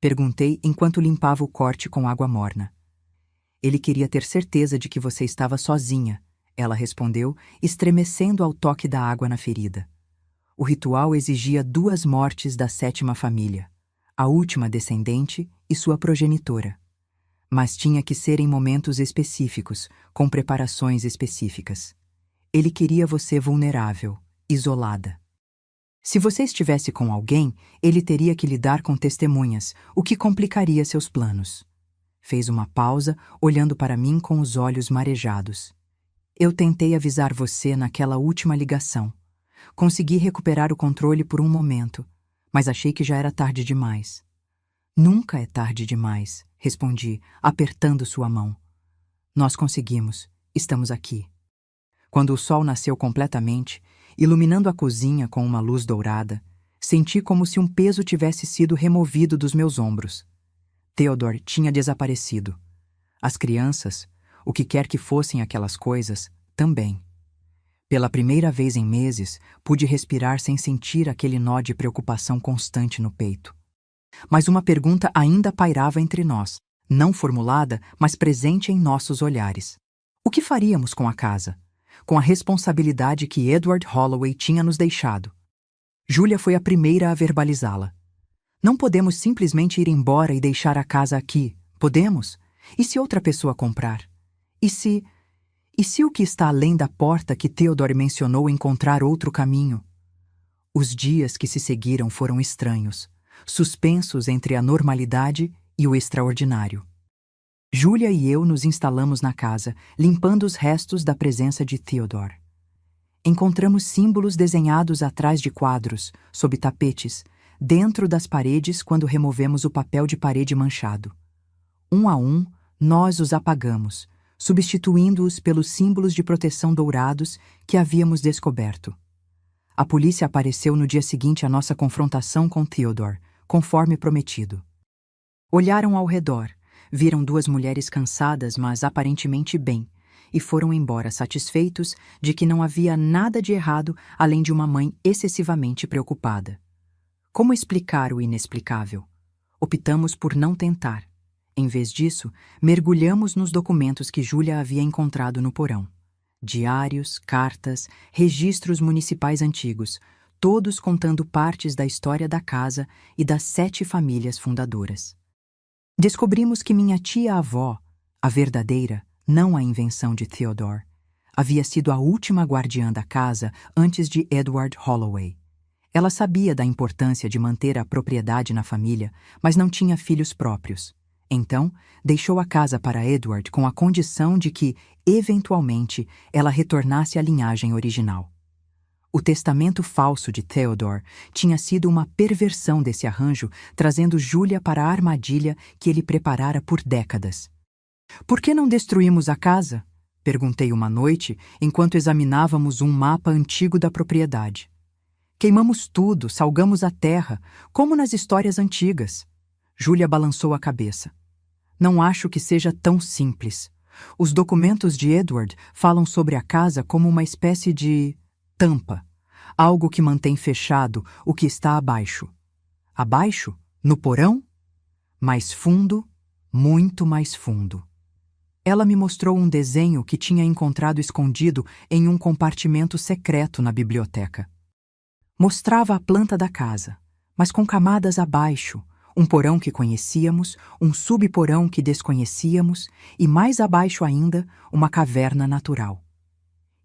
Perguntei enquanto limpava o corte com água morna. Ele queria ter certeza de que você estava sozinha, ela respondeu, estremecendo ao toque da água na ferida. O ritual exigia 2 mortes da 7ª família, a última descendente e sua progenitora. Mas tinha que ser em momentos específicos, com preparações específicas. Ele queria você vulnerável, isolada. Se você estivesse com alguém, ele teria que lidar com testemunhas, o que complicaria seus planos. Fez uma pausa, olhando para mim com os olhos marejados. Eu tentei avisar você naquela última ligação. Consegui recuperar o controle por um momento, mas achei que já era tarde demais. Nunca é tarde demais, respondi, apertando sua mão. Nós conseguimos. Estamos aqui. Quando o sol nasceu completamente, iluminando a cozinha com uma luz dourada, senti como se um peso tivesse sido removido dos meus ombros. Theodore tinha desaparecido. As crianças, o que quer que fossem aquelas coisas, também. Pela primeira vez em meses, pude respirar sem sentir aquele nó de preocupação constante no peito. Mas uma pergunta ainda pairava entre nós, não formulada, mas presente em nossos olhares. O que faríamos com a casa? Com a responsabilidade que Edward Holloway tinha nos deixado? Júlia foi a primeira a verbalizá-la. Não podemos simplesmente ir embora e deixar a casa aqui, podemos? E se outra pessoa comprar? E se o que está além da porta que Theodore mencionou encontrar outro caminho? Os dias que se seguiram foram estranhos, suspensos entre a normalidade e o extraordinário. Júlia e eu nos instalamos na casa, limpando os restos da presença de Theodore. Encontramos símbolos desenhados atrás de quadros, sob tapetes, dentro das paredes quando removemos o papel de parede manchado. Um a um, nós os apagamos, substituindo-os pelos símbolos de proteção dourados que havíamos descoberto. A polícia apareceu no dia seguinte à nossa confrontação com Theodore, conforme prometido. Olharam ao redor, viram 2 mulheres cansadas, mas aparentemente bem, e foram embora satisfeitos de que não havia nada de errado além de uma mãe excessivamente preocupada. Como explicar o inexplicável? Optamos por não tentar. Em vez disso, mergulhamos nos documentos que Júlia havia encontrado no porão. Diários, cartas, registros municipais antigos, todos contando partes da história da casa e das 7 famílias fundadoras. Descobrimos que minha tia-avó, a verdadeira, não a invenção de Theodore, havia sido a última guardiã da casa antes de Edward Holloway. Ela sabia da importância de manter a propriedade na família, mas não tinha filhos próprios. Então, deixou a casa para Edward com a condição de que, eventualmente, ela retornasse à linhagem original. O testamento falso de Theodore tinha sido uma perversão desse arranjo, trazendo Julia para a armadilha que ele preparara por décadas. «Por que não destruímos a casa?» perguntei uma noite, enquanto examinávamos um mapa antigo da propriedade. «Queimamos tudo, salgamos a terra, como nas histórias antigas». Julia balançou a cabeça. «Não acho que seja tão simples. Os documentos de Edward falam sobre a casa como uma espécie de tampa, algo que mantém fechado o que está abaixo. Abaixo? No porão? Mais fundo, muito mais fundo». Ela me mostrou um desenho que tinha encontrado escondido em um compartimento secreto na biblioteca. Mostrava a planta da casa, mas com camadas abaixo, um porão que conhecíamos, um subporão que desconhecíamos e, mais abaixo ainda, uma caverna natural.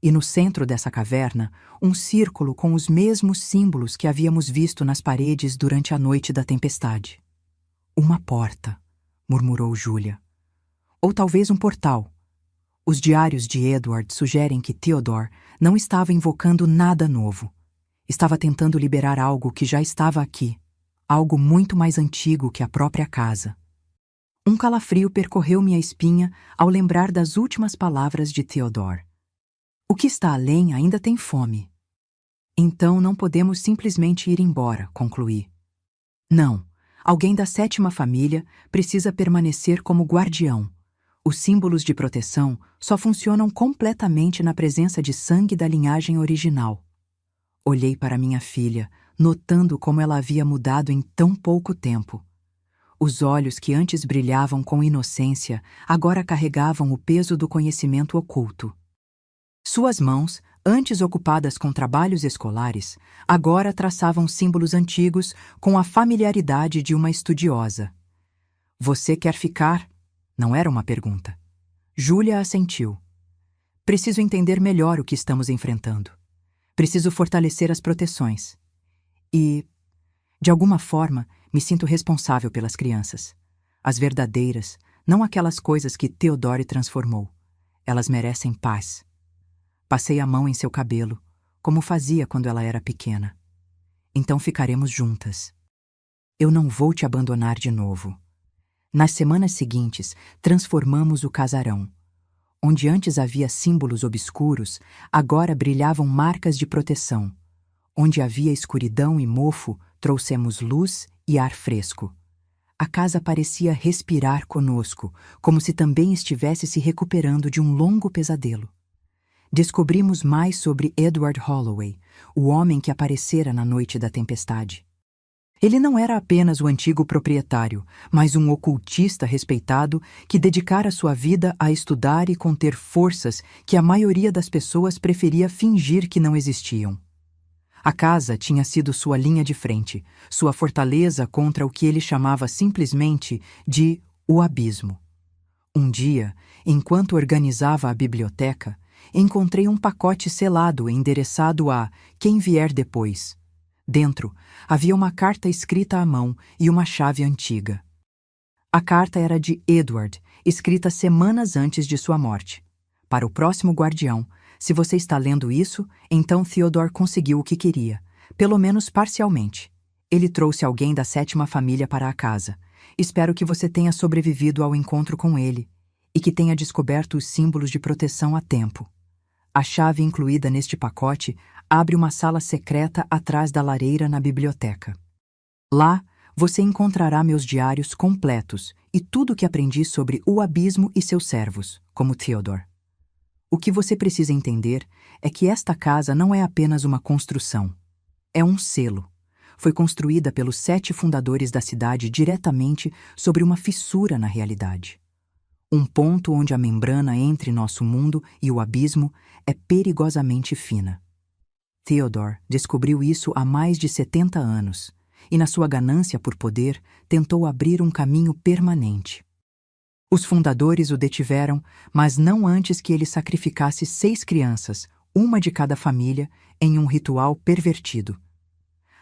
E no centro dessa caverna, um círculo com os mesmos símbolos que havíamos visto nas paredes durante a noite da tempestade. «Uma porta», murmurou Julia. «Ou talvez um portal». Os diários de Edward sugerem que Theodore não estava invocando nada novo. Estava tentando liberar algo que já estava aqui, algo muito mais antigo que a própria casa. Um calafrio percorreu minha espinha ao lembrar das últimas palavras de Theodore. «O que está além ainda tem fome». «Então não podemos simplesmente ir embora», concluí. «Não, alguém da 7ª família precisa permanecer como guardião. Os símbolos de proteção só funcionam completamente na presença de sangue da linhagem original». Olhei para minha filha, notando como ela havia mudado em tão pouco tempo. Os olhos que antes brilhavam com inocência agora carregavam o peso do conhecimento oculto. Suas mãos, antes ocupadas com trabalhos escolares, agora traçavam símbolos antigos com a familiaridade de uma estudiosa. «Você quer ficar?» Não era uma pergunta. Julia assentiu. «Preciso entender melhor o que estamos enfrentando. Preciso fortalecer as proteções. E, de alguma forma, me sinto responsável pelas crianças. As verdadeiras, não aquelas coisas que Theodore transformou. Elas merecem paz». Passei a mão em seu cabelo, como fazia quando ela era pequena. «Então ficaremos juntas. Eu não vou te abandonar de novo». Nas semanas seguintes, transformamos o casarão. Onde antes havia símbolos obscuros, agora brilhavam marcas de proteção. Onde havia escuridão e mofo, trouxemos luz e ar fresco. A casa parecia respirar conosco, como se também estivesse se recuperando de um longo pesadelo. Descobrimos mais sobre Edward Holloway, o homem que aparecera na noite da tempestade. Ele não era apenas o antigo proprietário, mas um ocultista respeitado que dedicara sua vida a estudar e conter forças que a maioria das pessoas preferia fingir que não existiam. A casa tinha sido sua linha de frente, sua fortaleza contra o que ele chamava simplesmente de o abismo. Um dia, enquanto organizava a biblioteca, encontrei um pacote selado endereçado a quem vier depois. Dentro, havia uma carta escrita à mão e uma chave antiga. A carta era de Edward, escrita semanas antes de sua morte. Para o próximo guardião, se você está lendo isso, então Theodore conseguiu o que queria, pelo menos parcialmente. Ele trouxe alguém da 7ª família para a casa. Espero que você tenha sobrevivido ao encontro com ele e que tenha descoberto os símbolos de proteção a tempo. A chave incluída neste pacote abre uma sala secreta atrás da lareira na biblioteca. Lá, você encontrará meus diários completos e tudo o que aprendi sobre o abismo e seus servos, como Theodore. O que você precisa entender é que esta casa não é apenas uma construção. É um selo. Foi construída pelos 7 fundadores da cidade diretamente sobre uma fissura na realidade. Um ponto onde a membrana entre nosso mundo e o abismo é perigosamente fina. Theodore descobriu isso há mais de 70 anos e, na sua ganância por poder, tentou abrir um caminho permanente. Os fundadores o detiveram, mas não antes que ele sacrificasse 6 crianças, uma de cada família, em um ritual pervertido.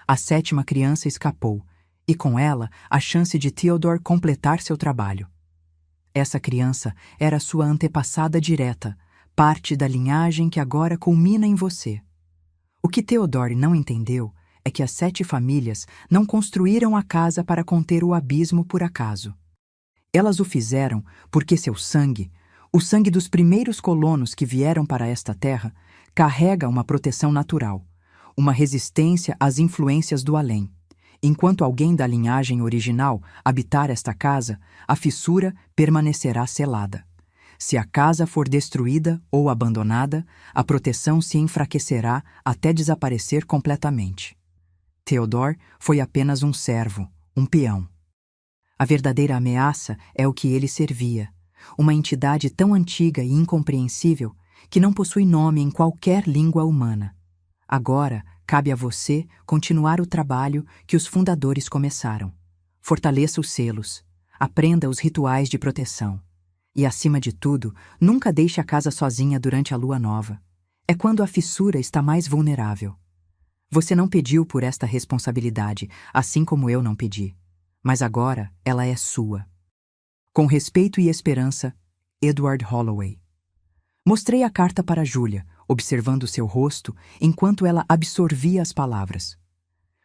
A 7ª criança escapou, e com ela a chance de Theodore completar seu trabalho. Essa criança era sua antepassada direta, parte da linhagem que agora culmina em você. O que Theodore não entendeu é que as 7 famílias não construíram a casa para conter o abismo por acaso. Elas o fizeram porque seu sangue, o sangue dos primeiros colonos que vieram para esta terra, carrega uma proteção natural, uma resistência às influências do além. Enquanto alguém da linhagem original habitar esta casa, a fissura permanecerá selada. Se a casa for destruída ou abandonada, a proteção se enfraquecerá até desaparecer completamente. Theodore foi apenas um servo, um peão. A verdadeira ameaça é o que ele servia, uma entidade tão antiga e incompreensível que não possui nome em qualquer língua humana. Agora, cabe a você continuar o trabalho que os fundadores começaram. Fortaleça os selos, aprenda os rituais de proteção. E, acima de tudo, nunca deixe a casa sozinha durante a lua nova. É quando a fissura está mais vulnerável. Você não pediu por esta responsabilidade, assim como eu não pedi. Mas agora ela é sua. Com respeito e esperança, Edward Holloway. Mostrei a carta para Julia, observando seu rosto enquanto ela absorvia as palavras.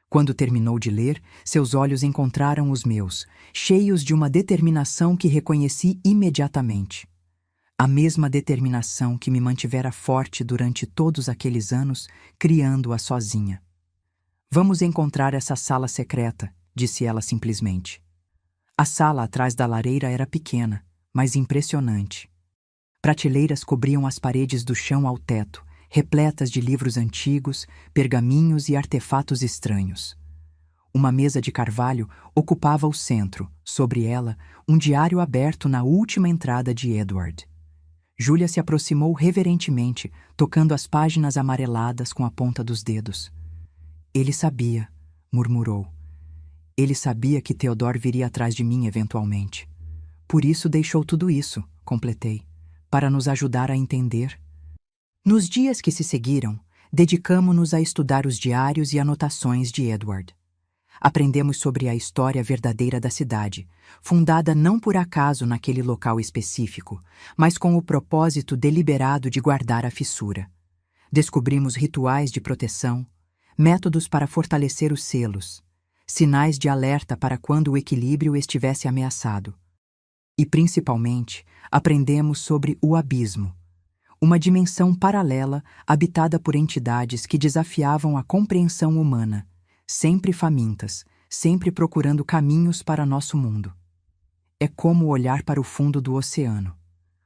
Quando terminou de ler, seus olhos encontraram os meus, cheios de uma determinação que reconheci imediatamente. A mesma determinação que me mantivera forte durante todos aqueles anos, criando-a sozinha. Vamos encontrar essa sala secreta, disse ela simplesmente. A sala atrás da lareira era pequena, mas impressionante. Prateleiras cobriam as paredes do chão ao teto, repletas de livros antigos, pergaminhos e artefatos estranhos. Uma mesa de carvalho ocupava o centro, sobre ela, um diário aberto na última entrada de Edward. Julia se aproximou reverentemente, tocando as páginas amareladas com a ponta dos dedos. Ele sabia, murmurou. Ele sabia que Theodore viria atrás de mim eventualmente. Por isso deixou tudo isso, completei, para nos ajudar a entender. Nos dias que se seguiram, dedicamo-nos a estudar os diários e anotações de Edward. Aprendemos sobre a história verdadeira da cidade, fundada não por acaso naquele local específico, mas com o propósito deliberado de guardar a fissura. Descobrimos rituais de proteção, métodos para fortalecer os selos, sinais de alerta para quando o equilíbrio estivesse ameaçado. E, principalmente, aprendemos sobre o abismo, uma dimensão paralela habitada por entidades que desafiavam a compreensão humana, sempre famintas, sempre procurando caminhos para nosso mundo. É como olhar para o fundo do oceano,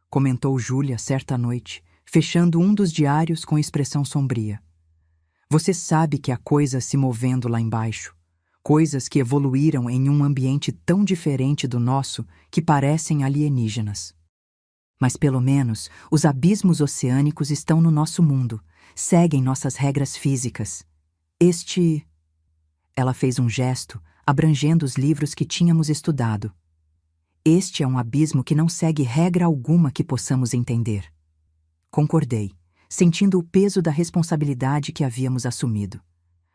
comentou Julia certa noite, fechando um dos diários com expressão sombria. Você sabe que há coisas se movendo lá embaixo, coisas que evoluíram em um ambiente tão diferente do nosso que parecem alienígenas. Mas pelo menos os abismos oceânicos estão no nosso mundo, seguem nossas regras físicas. Ela fez um gesto, abrangendo os livros que tínhamos estudado. Este é um abismo que não segue regra alguma que possamos entender. Concordei, sentindo o peso da responsabilidade que havíamos assumido.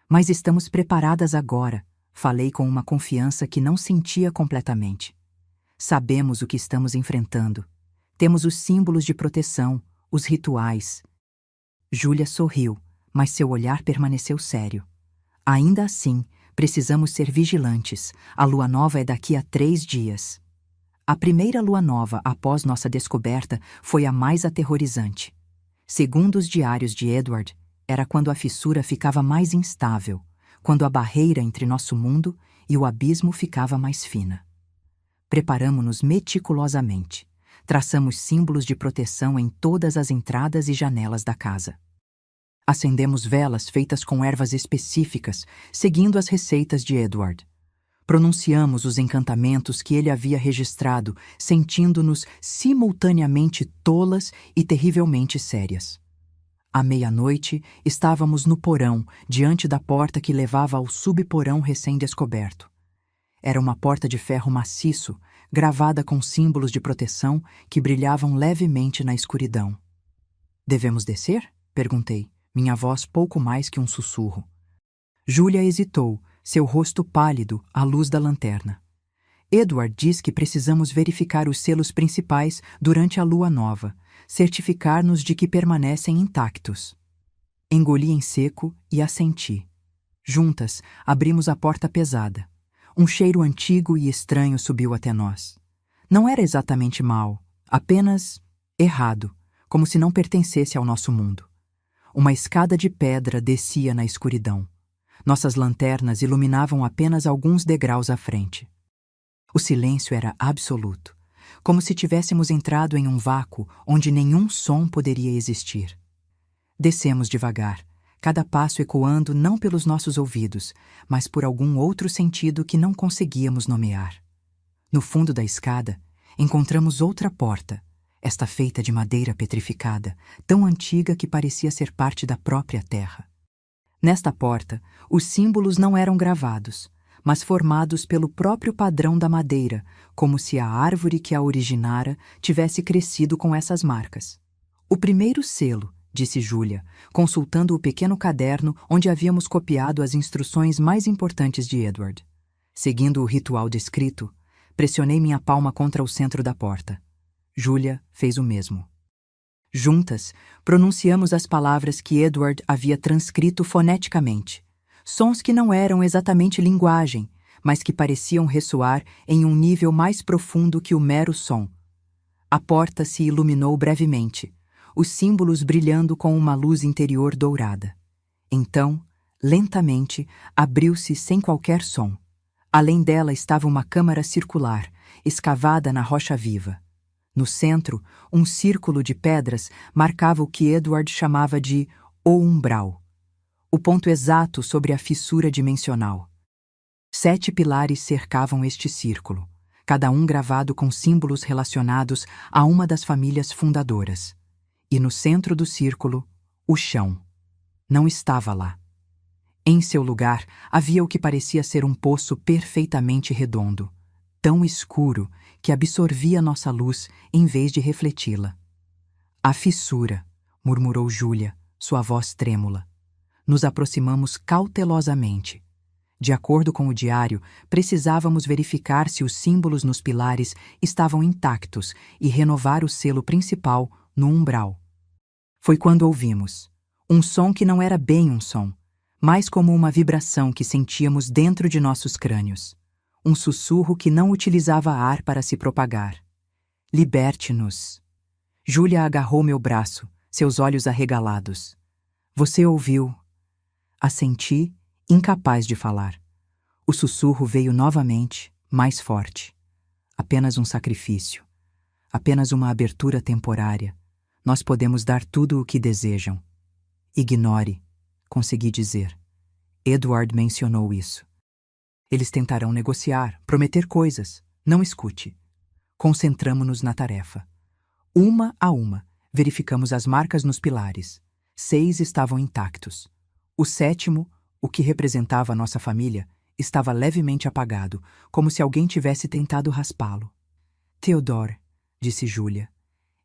Mas estamos preparadas agora, falei com uma confiança que não sentia completamente. Sabemos o que estamos enfrentando. Temos os símbolos de proteção, os rituais. Julia sorriu, mas seu olhar permaneceu sério. Ainda assim, precisamos ser vigilantes. A lua nova é daqui a 3 dias. A primeira lua nova após nossa descoberta foi a mais aterrorizante. Segundo os diários de Edward, era quando a fissura ficava mais instável, quando a barreira entre nosso mundo e o abismo ficava mais fina. Preparamo-nos meticulosamente. Traçamos símbolos de proteção em todas as entradas e janelas da casa. Acendemos velas feitas com ervas específicas, seguindo as receitas de Edward. Pronunciamos os encantamentos que ele havia registrado, sentindo-nos simultaneamente tolas e terrivelmente sérias. À meia-noite, estávamos no porão, diante da porta que levava ao subporão recém-descoberto. Era uma porta de ferro maciço, gravada com símbolos de proteção que brilhavam levemente na escuridão. "Devemos descer?" perguntei, minha voz pouco mais que um sussurro. Júlia hesitou, seu rosto pálido à luz da lanterna. "Edward diz que precisamos verificar os selos principais durante a lua nova, certificar-nos de que permanecem intactos." Engoli em seco e assenti. Juntas, abrimos a porta pesada. Um cheiro antigo e estranho subiu até nós. Não era exatamente mau, apenas errado, como se não pertencesse ao nosso mundo. Uma escada de pedra descia na escuridão. Nossas lanternas iluminavam apenas alguns degraus à frente. O silêncio era absoluto, como se tivéssemos entrado em um vácuo onde nenhum som poderia existir. Descemos devagar, cada passo ecoando não pelos nossos ouvidos, mas por algum outro sentido que não conseguíamos nomear. No fundo da escada, encontramos outra porta, esta feita de madeira petrificada, tão antiga que parecia ser parte da própria terra. Nesta porta, os símbolos não eram gravados, mas formados pelo próprio padrão da madeira, como se a árvore que a originara tivesse crescido com essas marcas. "O primeiro selo", disse Júlia, consultando o pequeno caderno onde havíamos copiado as instruções mais importantes de Edward. Seguindo o ritual descrito, pressionei minha palma contra o centro da porta. Júlia fez o mesmo. Juntas, pronunciamos as palavras que Edward havia transcrito foneticamente, sons que não eram exatamente linguagem, mas que pareciam ressoar em um nível mais profundo que o mero som. A porta se iluminou brevemente, os símbolos brilhando com uma luz interior dourada. Então, lentamente, abriu-se sem qualquer som. Além dela estava uma câmara circular, escavada na rocha viva. No centro, um círculo de pedras marcava o que Edward chamava de o umbral, o ponto exato sobre a fissura dimensional. 7 pilares cercavam este círculo, cada um gravado com símbolos relacionados a uma das famílias fundadoras. E no centro do círculo, o chão. Não estava lá. Em seu lugar, havia o que parecia ser um poço perfeitamente redondo, tão escuro que absorvia nossa luz em vez de refleti-la. "A fissura", murmurou Júlia, sua voz trêmula. Nos aproximamos cautelosamente. De acordo com o diário, precisávamos verificar se os símbolos nos pilares estavam intactos e renovar o selo principal no umbral. Foi quando ouvimos um som que não era bem um som, mais como uma vibração que sentíamos dentro de nossos crânios. Um sussurro que não utilizava ar para se propagar. "Liberte-nos." Júlia agarrou meu braço, seus olhos arregalados. "Você ouviu?" Assenti, incapaz de falar. O sussurro veio novamente, mais forte. "Apenas um sacrifício. Apenas uma abertura temporária. Nós podemos dar tudo o que desejam." "Ignore", consegui dizer. Edward mencionou isso. "Eles tentarão negociar, prometer coisas. Não escute." Concentramo-nos na tarefa. Uma a uma, verificamos as marcas nos pilares. 6 estavam intactos. O 7º, o que representava a nossa família, estava levemente apagado, como se alguém tivesse tentado raspá-lo. "Theodore", disse Júlia.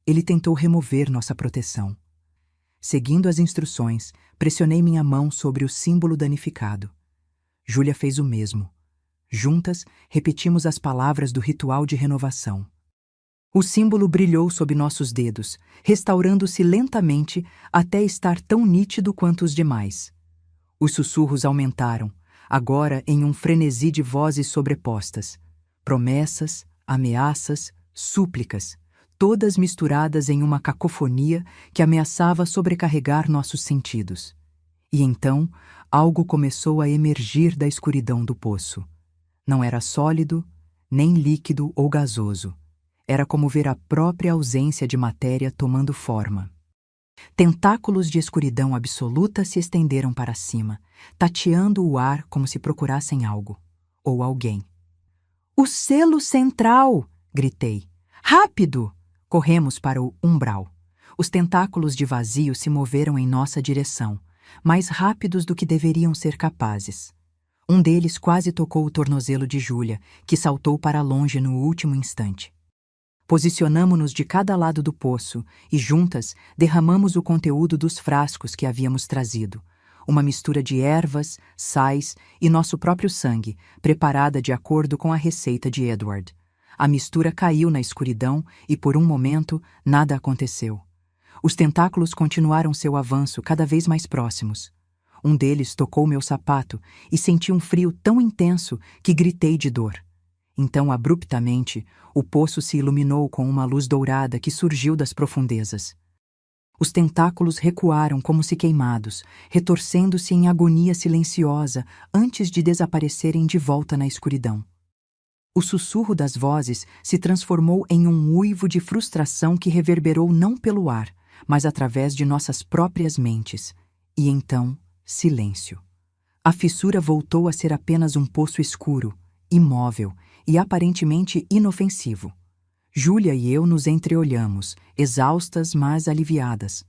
"Ele tentou remover nossa proteção." Seguindo as instruções, pressionei minha mão sobre o símbolo danificado. Júlia fez o mesmo. Juntas, repetimos as palavras do ritual de renovação. O símbolo brilhou sob nossos dedos, restaurando-se lentamente até estar tão nítido quanto os demais. Os sussurros aumentaram, agora em um frenesi de vozes sobrepostas. Promessas, ameaças, súplicas, todas misturadas em uma cacofonia que ameaçava sobrecarregar nossos sentidos. E então, algo começou a emergir da escuridão do poço. Não era sólido, nem líquido ou gasoso. Era como ver a própria ausência de matéria tomando forma. Tentáculos de escuridão absoluta se estenderam para cima, tateando o ar como se procurassem algo, ou alguém. O selo central! Gritei. Rápido! Corremos para o umbral. Os tentáculos de vazio se moveram em nossa direção, mais rápidos do que deveriam ser capazes. Um deles quase tocou o tornozelo de Júlia, que saltou para longe no último instante. Posicionamo-nos de cada lado do poço e, juntas, derramamos o conteúdo dos frascos que havíamos trazido. Uma mistura de ervas, sais e nosso próprio sangue, preparada de acordo com a receita de Edward. A mistura caiu na escuridão e, por um momento, nada aconteceu. Os tentáculos continuaram seu avanço cada vez mais próximos. Um deles tocou meu sapato e senti um frio tão intenso que gritei de dor. Então, abruptamente, o poço se iluminou com uma luz dourada que surgiu das profundezas. Os tentáculos recuaram como se queimados, retorcendo-se em agonia silenciosa antes de desaparecerem de volta na escuridão. O sussurro das vozes se transformou em um uivo de frustração que reverberou não pelo ar, mas através de nossas próprias mentes. E então, silêncio. A fissura voltou a ser apenas um poço escuro, imóvel e aparentemente inofensivo. Júlia e eu nos entreolhamos, exaustas, mas aliviadas.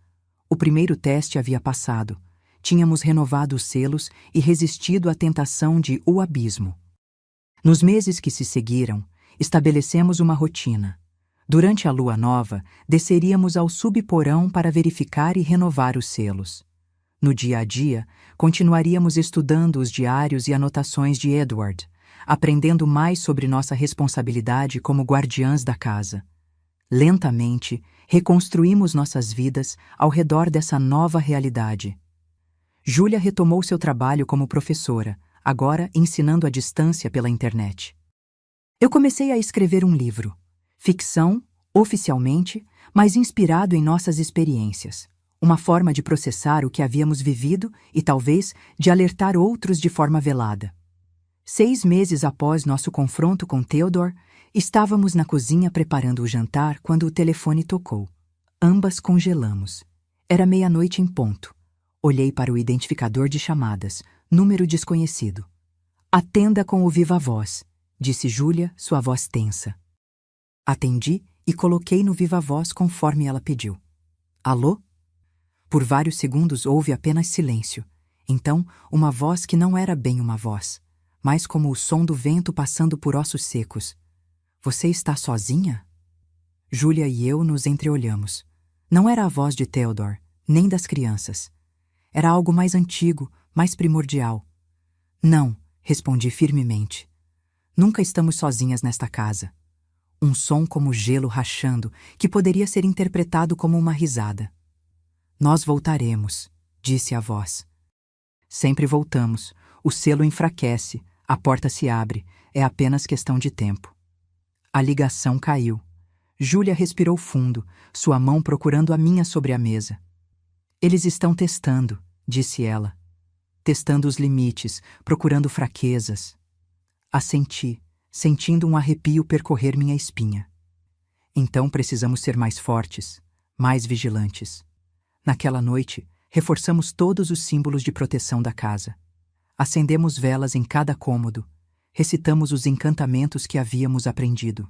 O primeiro teste havia passado. Tínhamos renovado os selos e resistido à tentação de o abismo. Nos meses que se seguiram, estabelecemos uma rotina. Durante a lua nova, desceríamos ao subporão para verificar e renovar os selos. No dia a dia, continuaríamos estudando os diários e anotações de Edward, aprendendo mais sobre nossa responsabilidade como guardiãs da casa. Lentamente, reconstruímos nossas vidas ao redor dessa nova realidade. Júlia retomou seu trabalho como professora, agora ensinando à distância pela internet. Eu comecei a escrever um livro. Ficção, oficialmente, mas inspirado em nossas experiências. Uma forma de processar o que havíamos vivido e, talvez, de alertar outros de forma velada. 6 meses após nosso confronto com Theodore, estávamos na cozinha preparando o jantar quando o telefone tocou. Ambas congelamos. Era meia-noite em ponto. Olhei para o identificador de chamadas, número desconhecido. Atenda com o viva-voz, disse Júlia, sua voz tensa. Atendi e coloquei no viva-voz conforme ela pediu. Alô? Por vários segundos houve apenas silêncio. Então, uma voz que não era bem uma voz, mas como o som do vento passando por ossos secos. Você está sozinha? Júlia e eu nos entreolhamos. Não era a voz de Theodore, nem das crianças. Era algo mais antigo, mais primordial. Não, respondi firmemente. Nunca estamos sozinhas nesta casa. Um som como gelo rachando, que poderia ser interpretado como uma risada. Nós voltaremos, disse a voz. Sempre voltamos. O selo enfraquece, a porta se abre, é apenas questão de tempo. A ligação caiu. Júlia respirou fundo, sua mão procurando a minha sobre a mesa. Eles estão testando, disse ela. Testando os limites, procurando fraquezas. Assenti, sentindo um arrepio percorrer minha espinha. Então precisamos ser mais fortes, mais vigilantes. Naquela noite, reforçamos todos os símbolos de proteção da casa. Acendemos velas em cada cômodo, recitamos os encantamentos que havíamos aprendido.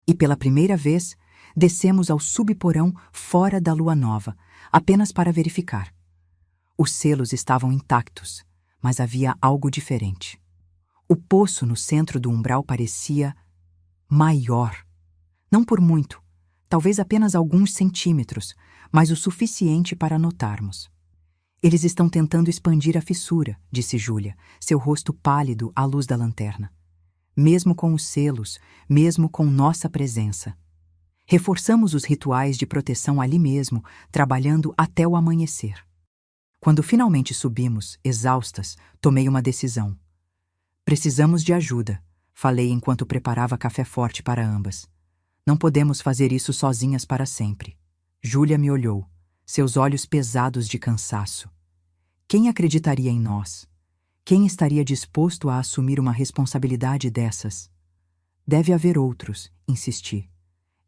E pela primeira vez, descemos ao subporão fora da lua nova, apenas para verificar. Os selos estavam intactos, mas havia algo diferente. O poço no centro do umbral parecia maior. Não por muito, talvez apenas alguns centímetros, mas o suficiente para notarmos. Eles estão tentando expandir a fissura, disse Júlia, seu rosto pálido à luz da lanterna. Mesmo com os selos, mesmo com nossa presença. Reforçamos os rituais de proteção ali mesmo, trabalhando até o amanhecer. Quando finalmente subimos, exaustas, tomei uma decisão. Precisamos de ajuda, falei enquanto preparava café forte para ambas. Não podemos fazer isso sozinhas para sempre. Júlia me olhou, seus olhos pesados de cansaço. Quem acreditaria em nós? Quem estaria disposto a assumir uma responsabilidade dessas? Deve haver outros, insisti.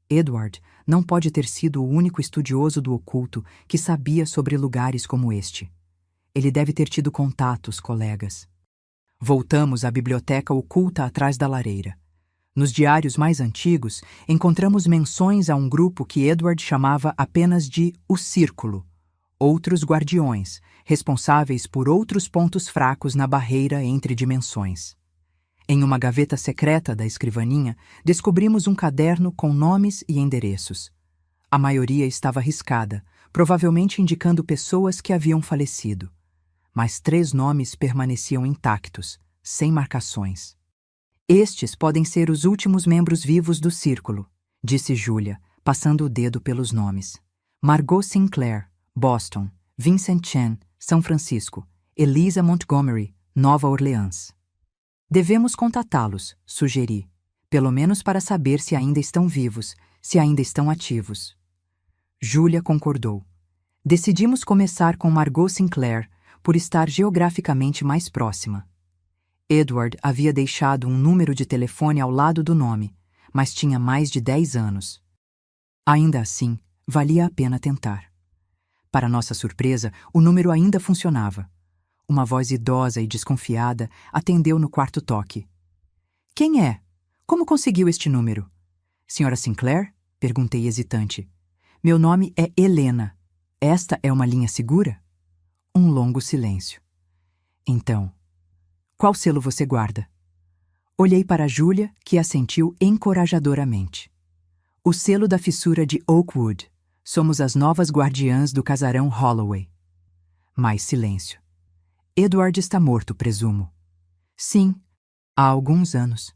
Edward não pode ter sido o único estudioso do oculto que sabia sobre lugares como este. Ele deve ter tido contatos, colegas. Voltamos à biblioteca oculta atrás da lareira. Nos diários mais antigos, encontramos menções a um grupo que Edward chamava apenas de o Círculo, outros guardiões, responsáveis por outros pontos fracos na barreira entre dimensões. Em uma gaveta secreta da escrivaninha, descobrimos um caderno com nomes e endereços. A maioria estava riscada, provavelmente indicando pessoas que haviam falecido. Mas 3 nomes permaneciam intactos, sem marcações. Estes podem ser os últimos membros vivos do Círculo, disse Julia, passando o dedo pelos nomes. Margot Sinclair, Boston. Vincent Chen, São Francisco. Eliza Montgomery, Nova Orleans. Devemos contatá-los, sugeri, pelo menos para saber se ainda estão vivos, se ainda estão ativos. Julia concordou. Decidimos começar com Margot Sinclair, por estar geograficamente mais próxima. Edward havia deixado um número de telefone ao lado do nome, mas tinha mais de 10 anos. Ainda assim, valia a pena tentar. Para nossa surpresa, o número ainda funcionava. Uma voz idosa e desconfiada atendeu no quarto toque. — Quem é? Como conseguiu este número? — Senhora Sinclair? — perguntei hesitante. — Meu nome é Helena. Esta é uma linha segura? Um longo silêncio. Então, qual selo você guarda? Olhei para Julia, que assentiu encorajadoramente. O selo da fissura de Oakwood. Somos as novas guardiãs do casarão Holloway. Mais silêncio. Edward está morto, presumo. Sim, há alguns anos.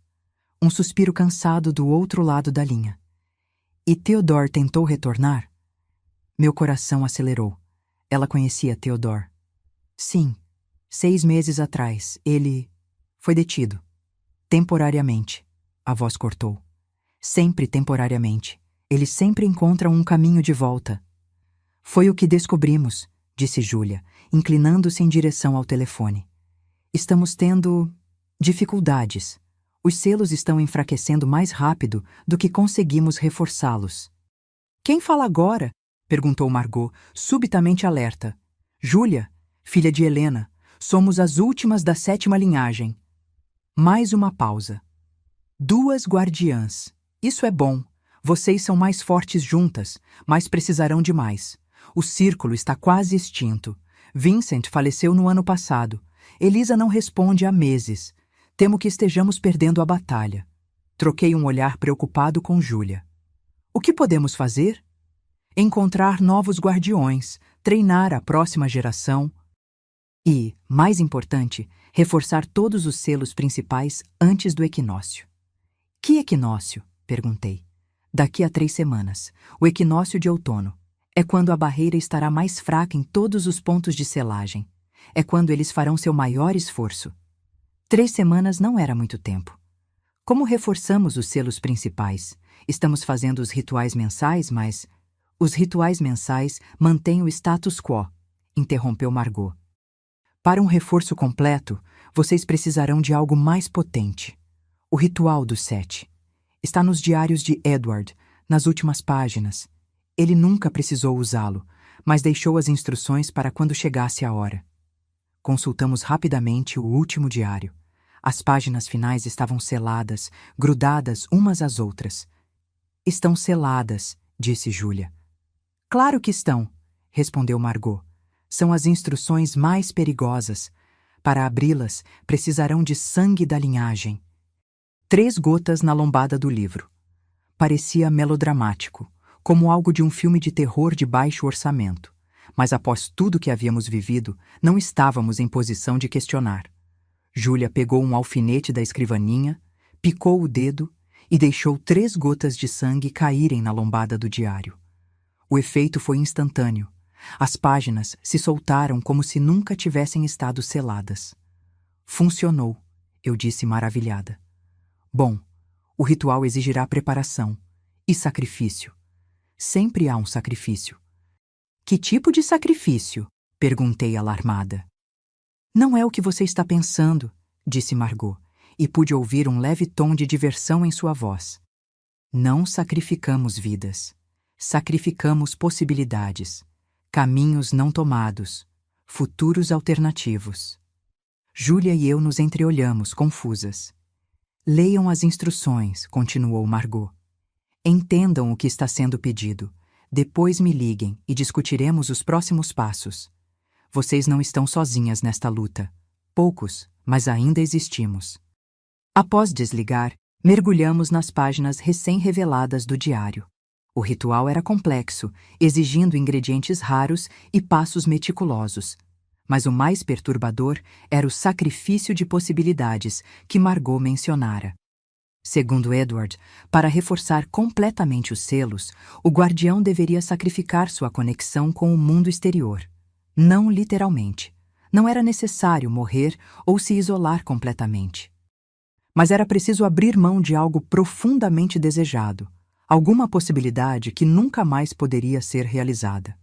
Um suspiro cansado do outro lado da linha. E Theodore tentou retornar? Meu coração acelerou. Ela conhecia Theodore. Sim, 6 meses atrás, ele foi detido. Temporariamente. A voz cortou. Sempre temporariamente. Eles sempre encontram um caminho de volta. Foi o que descobrimos, disse Julia, inclinando-se em direção ao telefone. Estamos tendo dificuldades. Os selos estão enfraquecendo mais rápido do que conseguimos reforçá-los. Quem fala agora? Perguntou Margot, subitamente alerta. Julia, filha de Helena. Somos as últimas da 7ª linhagem. Mais uma pausa. 2 guardiãs. Isso é bom. Vocês são mais fortes juntas, mas precisarão de mais. O círculo está quase extinto. Vincent faleceu no ano passado. Elisa não responde há meses. Temo que estejamos perdendo a batalha. Troquei um olhar preocupado com Julia. O que podemos fazer? Encontrar novos guardiões, treinar a próxima geração e, mais importante, reforçar todos os selos principais antes do equinócio. Que equinócio? Perguntei. Daqui a 3 semanas, o equinócio de outono. É quando a barreira estará mais fraca em todos os pontos de selagem. É quando eles farão seu maior esforço. 3 semanas não era muito tempo. Como reforçamos os selos principais? Estamos fazendo os rituais mensais, mas... Os rituais mensais mantêm o status quo, interrompeu Margot. Para um reforço completo, vocês precisarão de algo mais potente. O ritual dos 7. Está nos diários de Edward, nas últimas páginas. Ele nunca precisou usá-lo, mas deixou as instruções para quando chegasse a hora. Consultamos rapidamente o último diário. As páginas finais estavam seladas, grudadas umas às outras. Estão seladas, disse Julia. Claro que estão, respondeu Margot. São as instruções mais perigosas. Para abri-las, precisarão de sangue da linhagem. 3 gotas na lombada do livro. Parecia melodramático, como algo de um filme de terror de baixo orçamento. Mas após tudo que havíamos vivido, não estávamos em posição de questionar. Julia pegou um alfinete da escrivaninha, picou o dedo e deixou 3 gotas de sangue caírem na lombada do diário. O efeito foi instantâneo. As páginas se soltaram como se nunca tivessem estado seladas. Funcionou, eu disse maravilhada. Bom, o ritual exigirá preparação e sacrifício. Sempre há um sacrifício. Que tipo de sacrifício? Perguntei alarmada. Não é o que você está pensando, disse Margot, e pude ouvir um leve tom de diversão em sua voz. Não sacrificamos vidas. Sacrificamos possibilidades. Caminhos não tomados, futuros alternativos. Julia e eu nos entreolhamos, confusas. Leiam as instruções, continuou Margot. Entendam o que está sendo pedido. Depois me liguem e discutiremos os próximos passos. Vocês não estão sozinhas nesta luta. Poucos, mas ainda existimos. Após desligar, mergulhamos nas páginas recém-reveladas do diário. O ritual era complexo, exigindo ingredientes raros e passos meticulosos. Mas o mais perturbador era o sacrifício de possibilidades que Margot mencionara. Segundo Edward, para reforçar completamente os selos, o guardião deveria sacrificar sua conexão com o mundo exterior. Não literalmente. Não era necessário morrer ou se isolar completamente. Mas era preciso abrir mão de algo profundamente desejado, alguma possibilidade que nunca mais poderia ser realizada.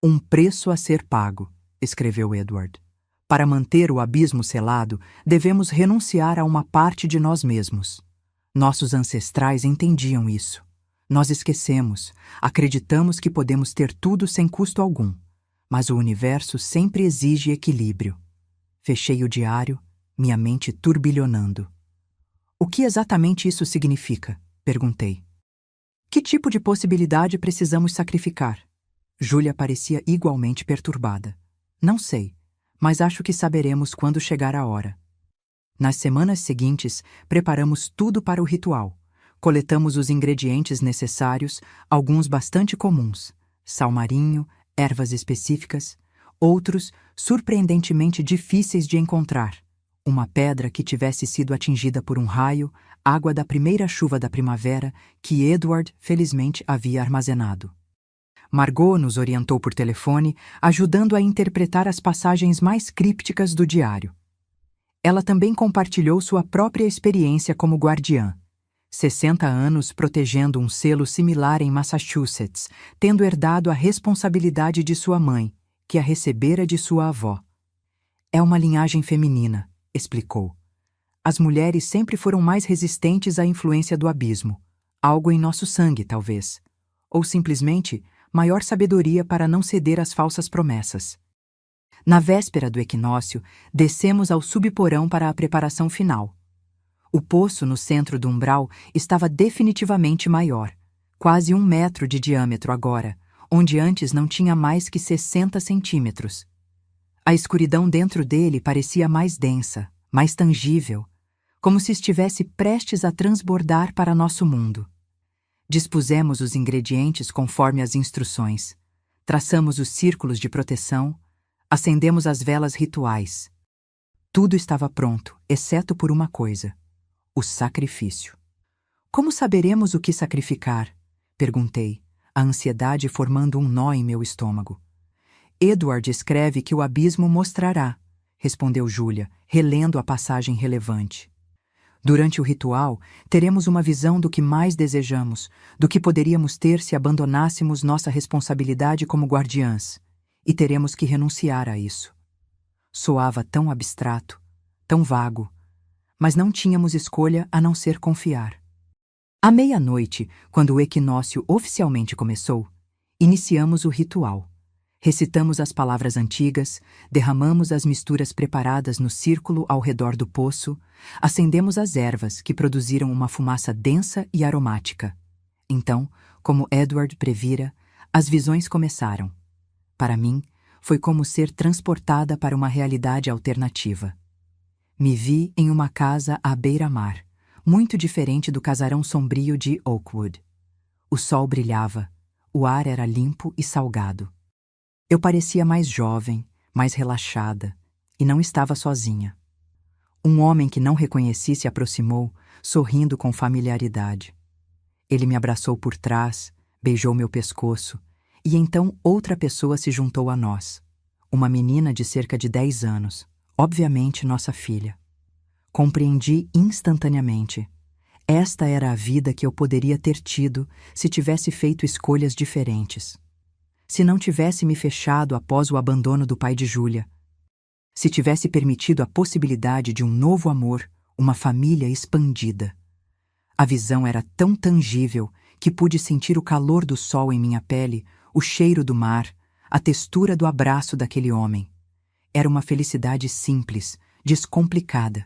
Um preço a ser pago, escreveu Edward. Para manter o abismo selado, devemos renunciar a uma parte de nós mesmos. Nossos ancestrais entendiam isso. Nós esquecemos, acreditamos que podemos ter tudo sem custo algum. Mas o universo sempre exige equilíbrio. Fechei o diário, minha mente turbilhonando. O que exatamente isso significa? Perguntei. Que tipo de possibilidade precisamos sacrificar? Júlia parecia igualmente perturbada. Não sei, mas acho que saberemos quando chegar a hora. Nas semanas seguintes, preparamos tudo para o ritual. Coletamos os ingredientes necessários, alguns bastante comuns: sal marinho, ervas específicas, outros surpreendentemente difíceis de encontrar. Uma pedra que tivesse sido atingida por um raio, água da primeira chuva da primavera que Edward, felizmente, havia armazenado. Margot nos orientou por telefone, ajudando a interpretar as passagens mais crípticas do diário. Ela também compartilhou sua própria experiência como guardiã. 60 anos protegendo um selo similar em Massachusetts, tendo herdado a responsabilidade de sua mãe, que a recebera de sua avó. É uma linhagem feminina, explicou. As mulheres sempre foram mais resistentes à influência do abismo. Algo em nosso sangue, talvez. Ou simplesmente, maior sabedoria para não ceder às falsas promessas. Na véspera do equinócio, descemos ao subporão para a preparação final. O poço no centro do umbral estava definitivamente maior, quase 1 metro de diâmetro agora, onde antes não tinha mais que 60 centímetros. A escuridão dentro dele parecia mais densa, mais tangível, como se estivesse prestes a transbordar para nosso mundo. Dispusemos os ingredientes conforme as instruções, traçamos os círculos de proteção, acendemos as velas rituais. Tudo estava pronto, exceto por uma coisa: o sacrifício. Como saberemos o que sacrificar? Perguntei, a ansiedade formando um nó em meu estômago. Edward escreve que o abismo mostrará, respondeu Júlia, relendo a passagem relevante. Durante o ritual, teremos uma visão do que mais desejamos, do que poderíamos ter se abandonássemos nossa responsabilidade como guardiãs, e teremos que renunciar a isso. Soava tão abstrato, tão vago, mas não tínhamos escolha a não ser confiar. À meia-noite, quando o equinócio oficialmente começou, iniciamos o ritual. Recitamos as palavras antigas, derramamos as misturas preparadas no círculo ao redor do poço, acendemos as ervas que produziram uma fumaça densa e aromática. Então, como Edward previra, as visões começaram. Para mim, foi como ser transportada para uma realidade alternativa. Me vi em uma casa à beira-mar, muito diferente do casarão sombrio de Oakwood. O sol brilhava, o ar era limpo e salgado. Eu parecia mais jovem, mais relaxada, e não estava sozinha. Um homem que não reconheci se aproximou, sorrindo com familiaridade. Ele me abraçou por trás, beijou meu pescoço, e então outra pessoa se juntou a nós. Uma menina de cerca de 10 anos, obviamente nossa filha. Compreendi instantaneamente. Esta era a vida que eu poderia ter tido se tivesse feito escolhas diferentes. Se não tivesse me fechado após o abandono do pai de Júlia. Se tivesse permitido a possibilidade de um novo amor, uma família expandida. A visão era tão tangível que pude sentir o calor do sol em minha pele, o cheiro do mar, a textura do abraço daquele homem. Era uma felicidade simples, descomplicada.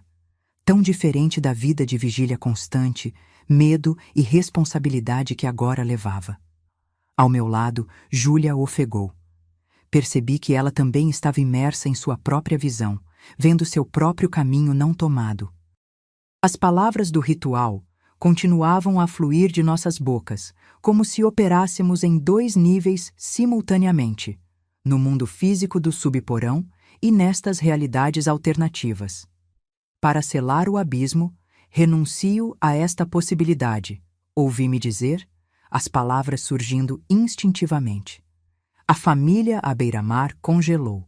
tão diferente da vida de vigília constante, medo e responsabilidade que agora levava. Ao meu lado, Júlia ofegou. Percebi que ela também estava imersa em sua própria visão, vendo seu próprio caminho não tomado. As palavras do ritual continuavam a fluir de nossas bocas, como se operássemos em 2 níveis simultaneamente, no mundo físico do subporão e nestas realidades alternativas. Para selar o abismo, renuncio a esta possibilidade, ouvi-me dizer, as palavras surgindo instintivamente. A família à beira-mar congelou.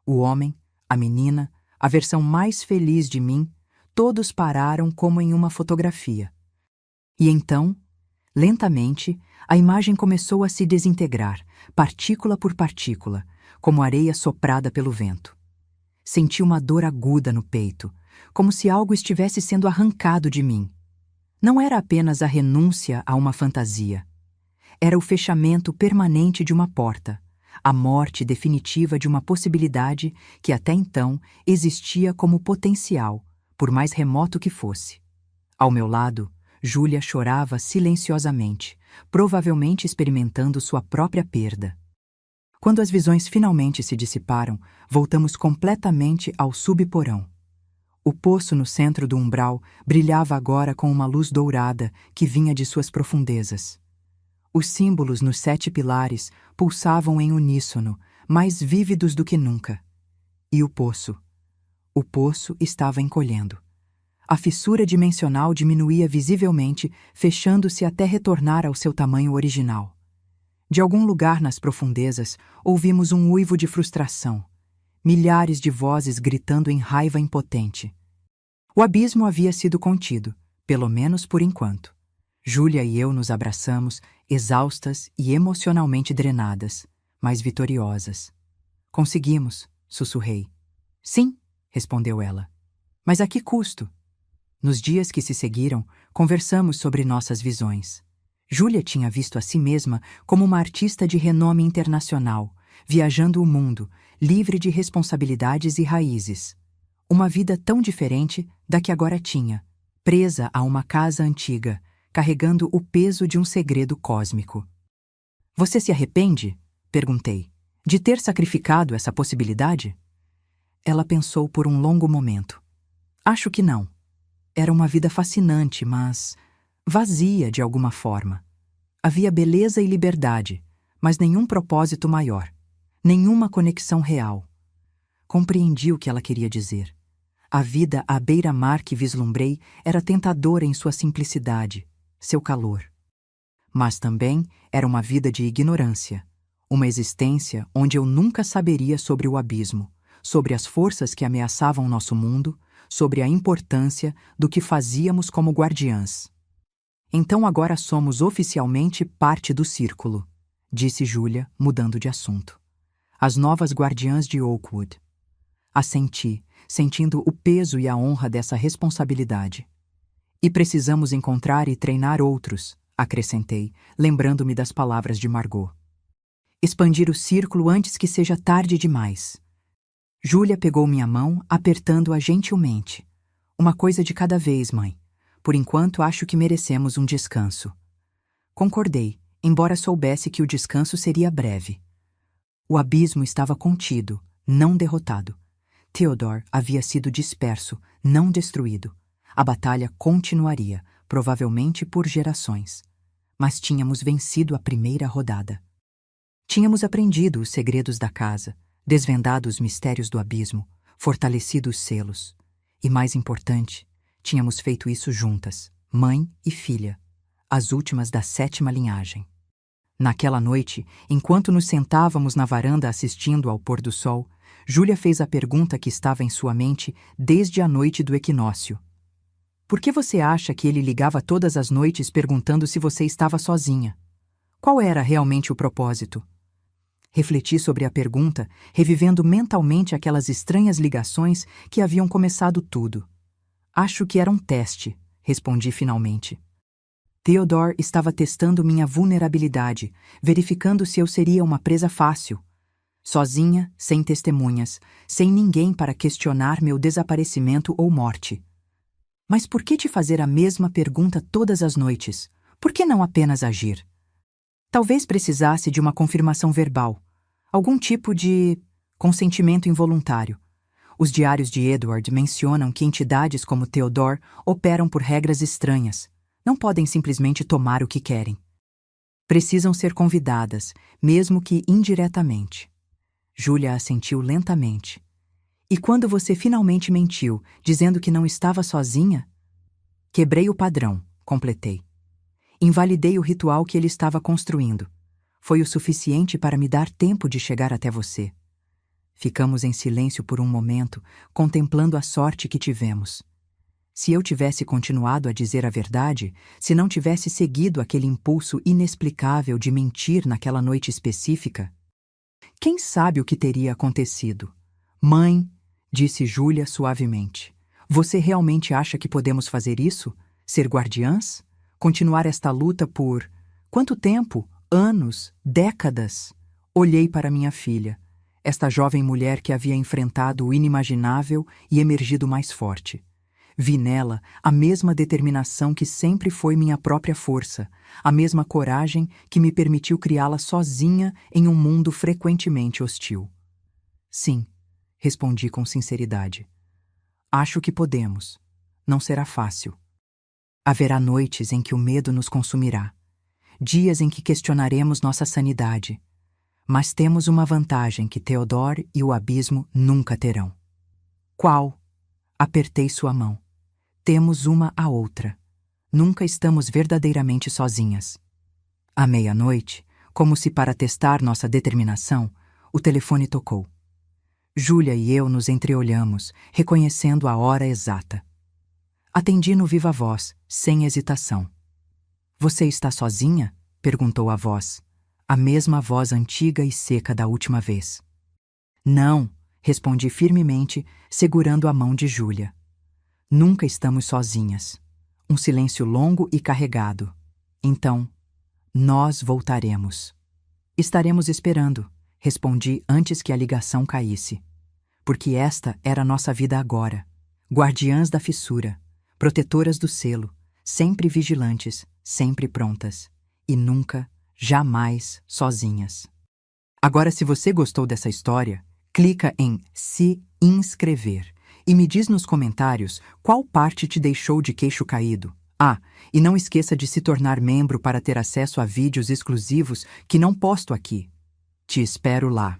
O homem, a menina, a versão mais feliz de mim, todos pararam como em uma fotografia. E então, lentamente, a imagem começou a se desintegrar, partícula por partícula, como areia soprada pelo vento. Senti uma dor aguda no peito, como se algo estivesse sendo arrancado de mim. Não era apenas a renúncia a uma fantasia. Era o fechamento permanente de uma porta, a morte definitiva de uma possibilidade que até então existia como potencial, por mais remoto que fosse. Ao meu lado, Júlia chorava silenciosamente, provavelmente experimentando sua própria perda. Quando as visões finalmente se dissiparam, voltamos completamente ao subporão. O poço no centro do umbral brilhava agora com uma luz dourada que vinha de suas profundezas. Os símbolos nos 7 pilares pulsavam em uníssono, mais vívidos do que nunca. E o poço? O poço estava encolhendo. A fissura dimensional diminuía visivelmente, fechando-se até retornar ao seu tamanho original. De algum lugar nas profundezas, ouvimos um uivo de frustração. Milhares de vozes gritando em raiva impotente. O abismo havia sido contido, pelo menos por enquanto. Júlia e eu nos abraçamos, exaustas e emocionalmente drenadas, mas vitoriosas. Conseguimos, sussurrei. Sim, respondeu ela. Mas a que custo? Nos dias que se seguiram, conversamos sobre nossas visões. Júlia tinha visto a si mesma como uma artista de renome internacional, viajando o mundo, livre de responsabilidades e raízes. Uma vida tão diferente da que agora tinha, presa a uma casa antiga, carregando o peso de um segredo cósmico. Você se arrepende? Perguntei. De ter sacrificado essa possibilidade? Ela pensou por um longo momento. Acho que não. Era uma vida fascinante, mas vazia de alguma forma. Havia beleza e liberdade, mas nenhum propósito maior, nenhuma conexão real. Compreendi o que ela queria dizer. A vida à beira-mar que vislumbrei era tentadora em sua simplicidade, seu calor. Mas também era uma vida de ignorância, uma existência onde eu nunca saberia sobre o abismo, sobre as forças que ameaçavam nosso mundo, sobre a importância do que fazíamos como guardiãs. Então agora somos oficialmente parte do círculo, disse Júlia, mudando de assunto. As novas guardiãs de Oakwood. Assenti, sentindo o peso e a honra dessa responsabilidade. E precisamos encontrar e treinar outros, acrescentei, lembrando-me das palavras de Margot. Expandir o círculo antes que seja tarde demais. Júlia pegou minha mão, apertando-a gentilmente. Uma coisa de cada vez, mãe. Por enquanto, acho que merecemos um descanso. Concordei, embora soubesse que o descanso seria breve. O abismo estava contido, não derrotado. Theodore havia sido disperso, não destruído. A batalha continuaria, provavelmente por gerações. Mas tínhamos vencido a primeira rodada. Tínhamos aprendido os segredos da casa, desvendado os mistérios do abismo, fortalecido os selos. E mais importante, tínhamos feito isso juntas, mãe e filha, as últimas da 7ª linhagem. Naquela noite, enquanto nos sentávamos na varanda assistindo ao pôr do sol, Júlia fez a pergunta que estava em sua mente desde a noite do equinócio. Por que você acha que ele ligava todas as noites perguntando se você estava sozinha? Qual era realmente o propósito? Refleti sobre a pergunta, revivendo mentalmente aquelas estranhas ligações que haviam começado tudo. Acho que era um teste, respondi finalmente. Theodore estava testando minha vulnerabilidade, verificando se eu seria uma presa fácil. Sozinha, sem testemunhas, sem ninguém para questionar meu desaparecimento ou morte. Mas por que te fazer a mesma pergunta todas as noites? Por que não apenas agir? Talvez precisasse de uma confirmação verbal, algum tipo de consentimento involuntário. Os diários de Edward mencionam que entidades como Theodore operam por regras estranhas. Não podem simplesmente tomar o que querem. Precisam ser convidadas, mesmo que indiretamente. Júlia assentiu lentamente. E quando você finalmente mentiu, dizendo que não estava sozinha? Quebrei o padrão, completei. Invalidei o ritual que ele estava construindo. Foi o suficiente para me dar tempo de chegar até você. Ficamos em silêncio por um momento, contemplando a sorte que tivemos. Se eu tivesse continuado a dizer a verdade, se não tivesse seguido aquele impulso inexplicável de mentir naquela noite específica, quem sabe o que teria acontecido? Mãe, disse Júlia suavemente, você realmente acha que podemos fazer isso? Ser guardiãs? Continuar esta luta por... quanto tempo? Anos? Décadas? Olhei para minha filha, esta jovem mulher que havia enfrentado o inimaginável e emergido mais forte. Vi nela a mesma determinação que sempre foi minha própria força, a mesma coragem que me permitiu criá-la sozinha em um mundo frequentemente hostil. Sim, respondi com sinceridade. Acho que podemos. Não será fácil. Haverá noites em que o medo nos consumirá, dias em que questionaremos nossa sanidade. Mas temos uma vantagem que Theodore e o abismo nunca terão. Qual? Apertei sua mão. Temos uma a outra. Nunca estamos verdadeiramente sozinhas. À meia-noite, como se para testar nossa determinação, o telefone tocou. Júlia e eu nos entreolhamos, reconhecendo a hora exata. Atendi no viva voz, sem hesitação. Você está sozinha? Perguntou a voz, a mesma voz antiga e seca da última vez. Não, respondi firmemente, segurando a mão de Júlia. Nunca estamos sozinhas. Um silêncio longo e carregado. Então, nós voltaremos. Estaremos esperando, respondi antes que a ligação caísse. Porque esta era nossa vida agora. Guardiãs da fissura, protetoras do selo, sempre vigilantes, sempre prontas. E nunca, jamais sozinhas. Agora, se você gostou dessa história, clica em se inscrever. E me diz nos comentários qual parte te deixou de queixo caído. Ah, e não esqueça de se tornar membro para ter acesso a vídeos exclusivos que não posto aqui. Te espero lá.